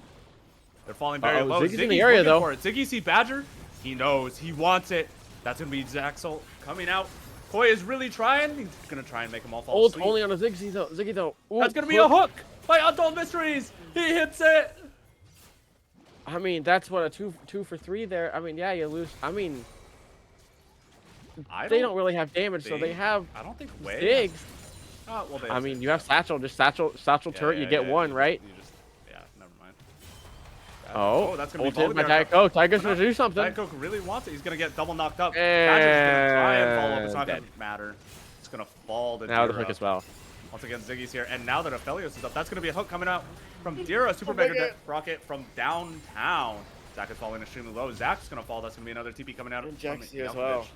They're falling very low. Ziggy's in the Ziggy's area, looking though. for it. Ziggy see Badger. He knows. He wants it. That's going to be Zaxel coming out. Koi is really trying. He's going to try and make them all fall Ult asleep. only on a Ziggy though. Ooh, That's going to be a hook by Untold Mysteries. He hits it. I mean, that's what a two for 3 there. I mean, yeah, you lose. I mean, they don't really have damage, so they have I don't think Wei Ziggs. Oh, well, they I have mean, Ziggs, you have yeah. Satchel, just Satchel turret, you get one, right? Yeah, never mind. Oh, that's gonna be ulted by Volibear. Diet Coke. Tiger's Oh, gonna do something. Diet Coke really wants it. He's gonna get double knocked up. Badger's gonna try and follow up. It's not Dead. gonna matter. It's gonna fall to Now the Dira. hook as well. Once again, Ziggy's here, and now that Aphelios is up, that's gonna be a hook coming out from Dira. Super Mega Rocket from downtown. Zach is falling extremely low. Zach's gonna fall. That's gonna be another TP coming out And from Jaxi as Yakovich. well.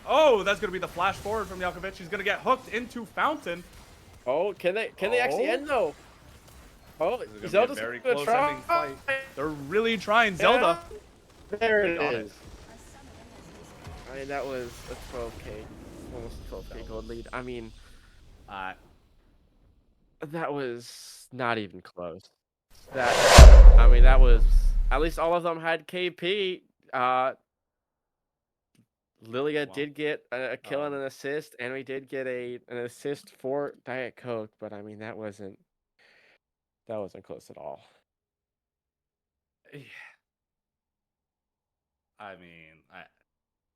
Oh, that's gonna be the flash forward from Yakovich. He's gonna get hooked into Fountain. Oh, can they actually Oh. end though? Oh, This is gonna Zelda's be a very gonna close try. ending fight. They're really trying Zelda. There it Got it. is. I mean, that was a 12k, almost a 12k gold lead. I mean, that was not even close. I mean, that was, at least all of them had KP. Lilia Wow. did get a kill and an assist, and we did get an assist for Diet Coke, but I mean, that wasn't close at all. I mean,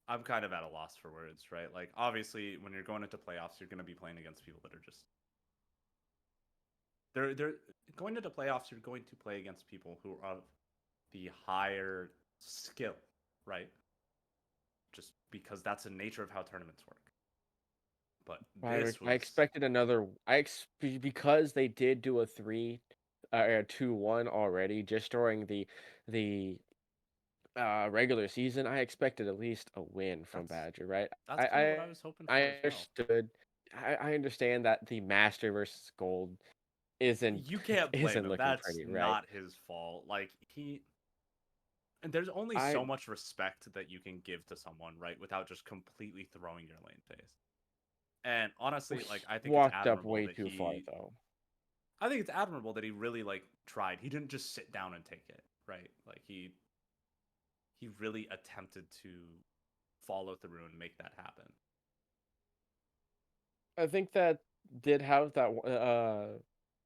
I'm kind of at a loss for words, right? Like, obviously, when you're going into playoffs, you're going to be playing against people that are just they're going into playoffs. You're going to play against people who are of the higher skill, right? Just because that's the nature of how tournaments work. But this was I expected another. Because they did do a 2-1 already just during the regular season. I expected at least a win from Badger, right? That's kind of what I was hoping for I as well. understood. I understand that the Master versus Gold isn't You can't blame isn't him. looking That's pretty, right? not his fault. Like, and there's only so much respect that you can give to someone, right, without just completely throwing your lane phase. And honestly, like, I think walked it's up admirable way that too far though. I think it's admirable that he really like tried. He didn't just sit down and take it, right? Like he really attempted to follow through and make that happen. I think that did have that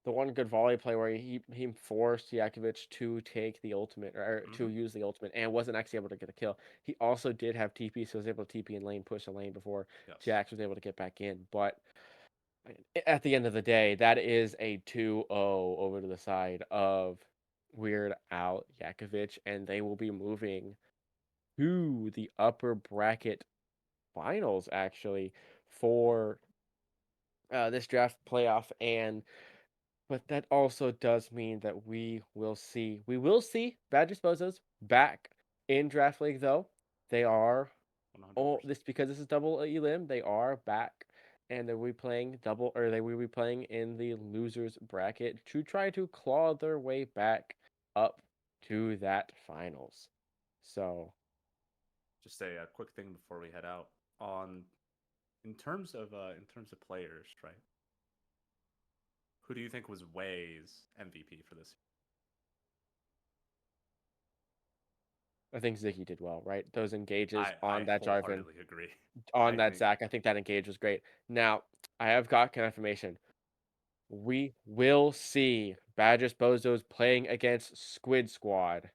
the one good volley play where he forced Yakovich to take the ultimate or to use the ultimate and wasn't actually able to get a kill. He also did have TP, so he was able to TP in lane, push the lane before Jax was able to get back in. But at the end of the day, that is a 2-0 over to the side of Weird Al Yakovich, and they will be moving to the upper bracket finals actually for this draft playoff. But that also does mean that we will see Badger Bozos back in draft league though. They are 100%. because this is double elim, they are back and they will be playing they will be playing in the losers bracket to try to claw their way back up to that finals. So Just a quick thing before we head out in terms of players, right? Who do you think was Wei's MVP for this? I think Ziggy did well, right? Those engages on I that Jarvan, wholeheartedly agree. on that Zach. I think that engage was great. Now, I have got confirmation. We will see Badgers Bozos playing against Squid Squad.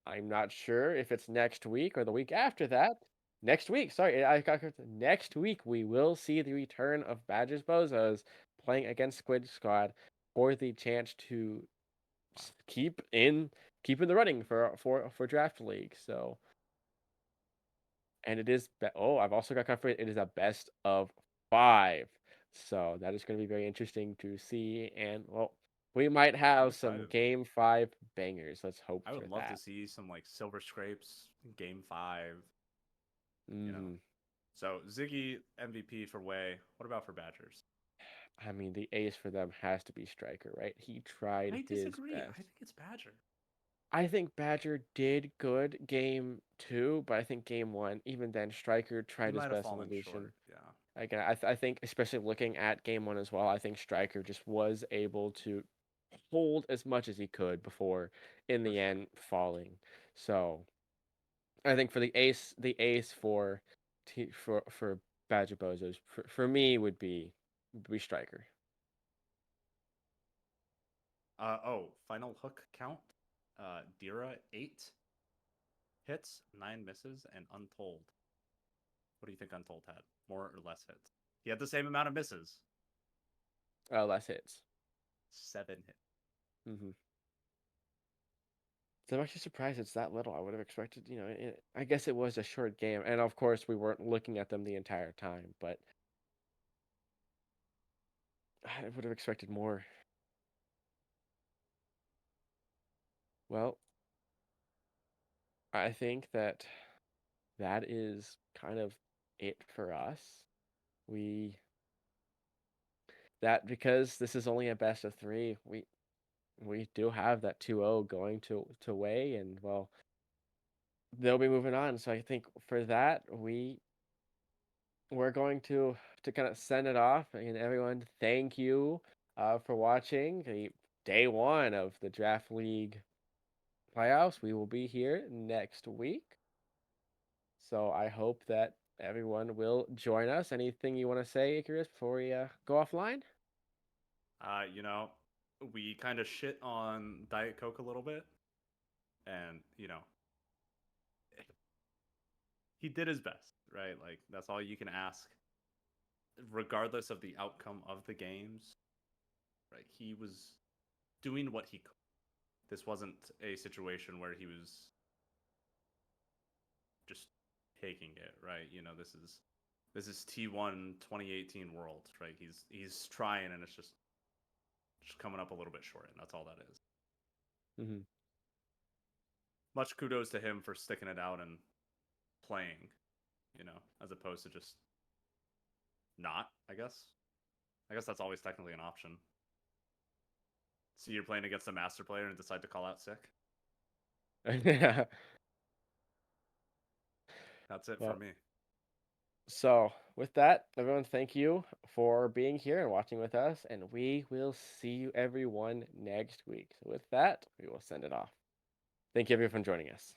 I'm not sure if it's next week or the week after that. Next week, sorry, I got next week. We will see the return of Badgers Bozos playing against Squid Squad for the chance to keep in the running for draft league. So, and it is I've also got confidence it is a best of 5. So that is going to be very interesting to see. And well, we might have some game 5 bangers. Let's hope. I would love to see some like silver scrapes in game 5. You know. So Ziggy MVP for Wei. What about for Badgers? I mean, the ace for them has to be Striker, right? He tried I his disagree. I best. think it's Badger. I think Badger did good game 2, but I think game 1, even then, Striker He tried his might have best on the fallen Lucian. short. Yeah. Again, I think, especially looking at game 1 as well, I think Striker just was able to hold as much as he could before, in For the sure. end, falling. So, I think for the ace for Badger Bozos, for me would be Striker. Final hook count. Dira 8 hits, 9 misses, and Untold. What do you think Untold had? More or less hits? He had the same amount of misses. Less hits. 7 hits. Mm-hmm. So I'm actually surprised it's that little. I would have expected, I guess it was a short game, and of course we weren't looking at them the entire time, but I would have expected more. Well, I think that is kind of it for us. Because this is only a best of 3, we do have that 2-0 going to Way, and well, they'll be moving on. So I think for that we're going to kind of send it off. And everyone, thank you for watching the day 1 of the Draft League playoffs. We will be here next week. So I hope that everyone will join us. Anything you want to say, Icarus, before we go offline? You know, we kind of shit on Diet Coke a little bit, and he did his best, right? Like that's all you can ask, regardless of the outcome of the games. Right? He was doing what he could. This wasn't a situation where he was just taking it, right? This is T1 2018 world, right? He's trying, and it's just coming up a little bit short, and that's all that is. Mm-hmm. Much kudos to him for sticking it out and playing, as opposed to just not, I guess. I guess that's always technically an option. See, you're playing against a master player and decide to call out sick. Yeah. That's it Well, for me. So, with that, everyone, thank you for being here and watching with us, and we will see you everyone next week. So, with that, we will send it off. Thank you, everyone, for joining us.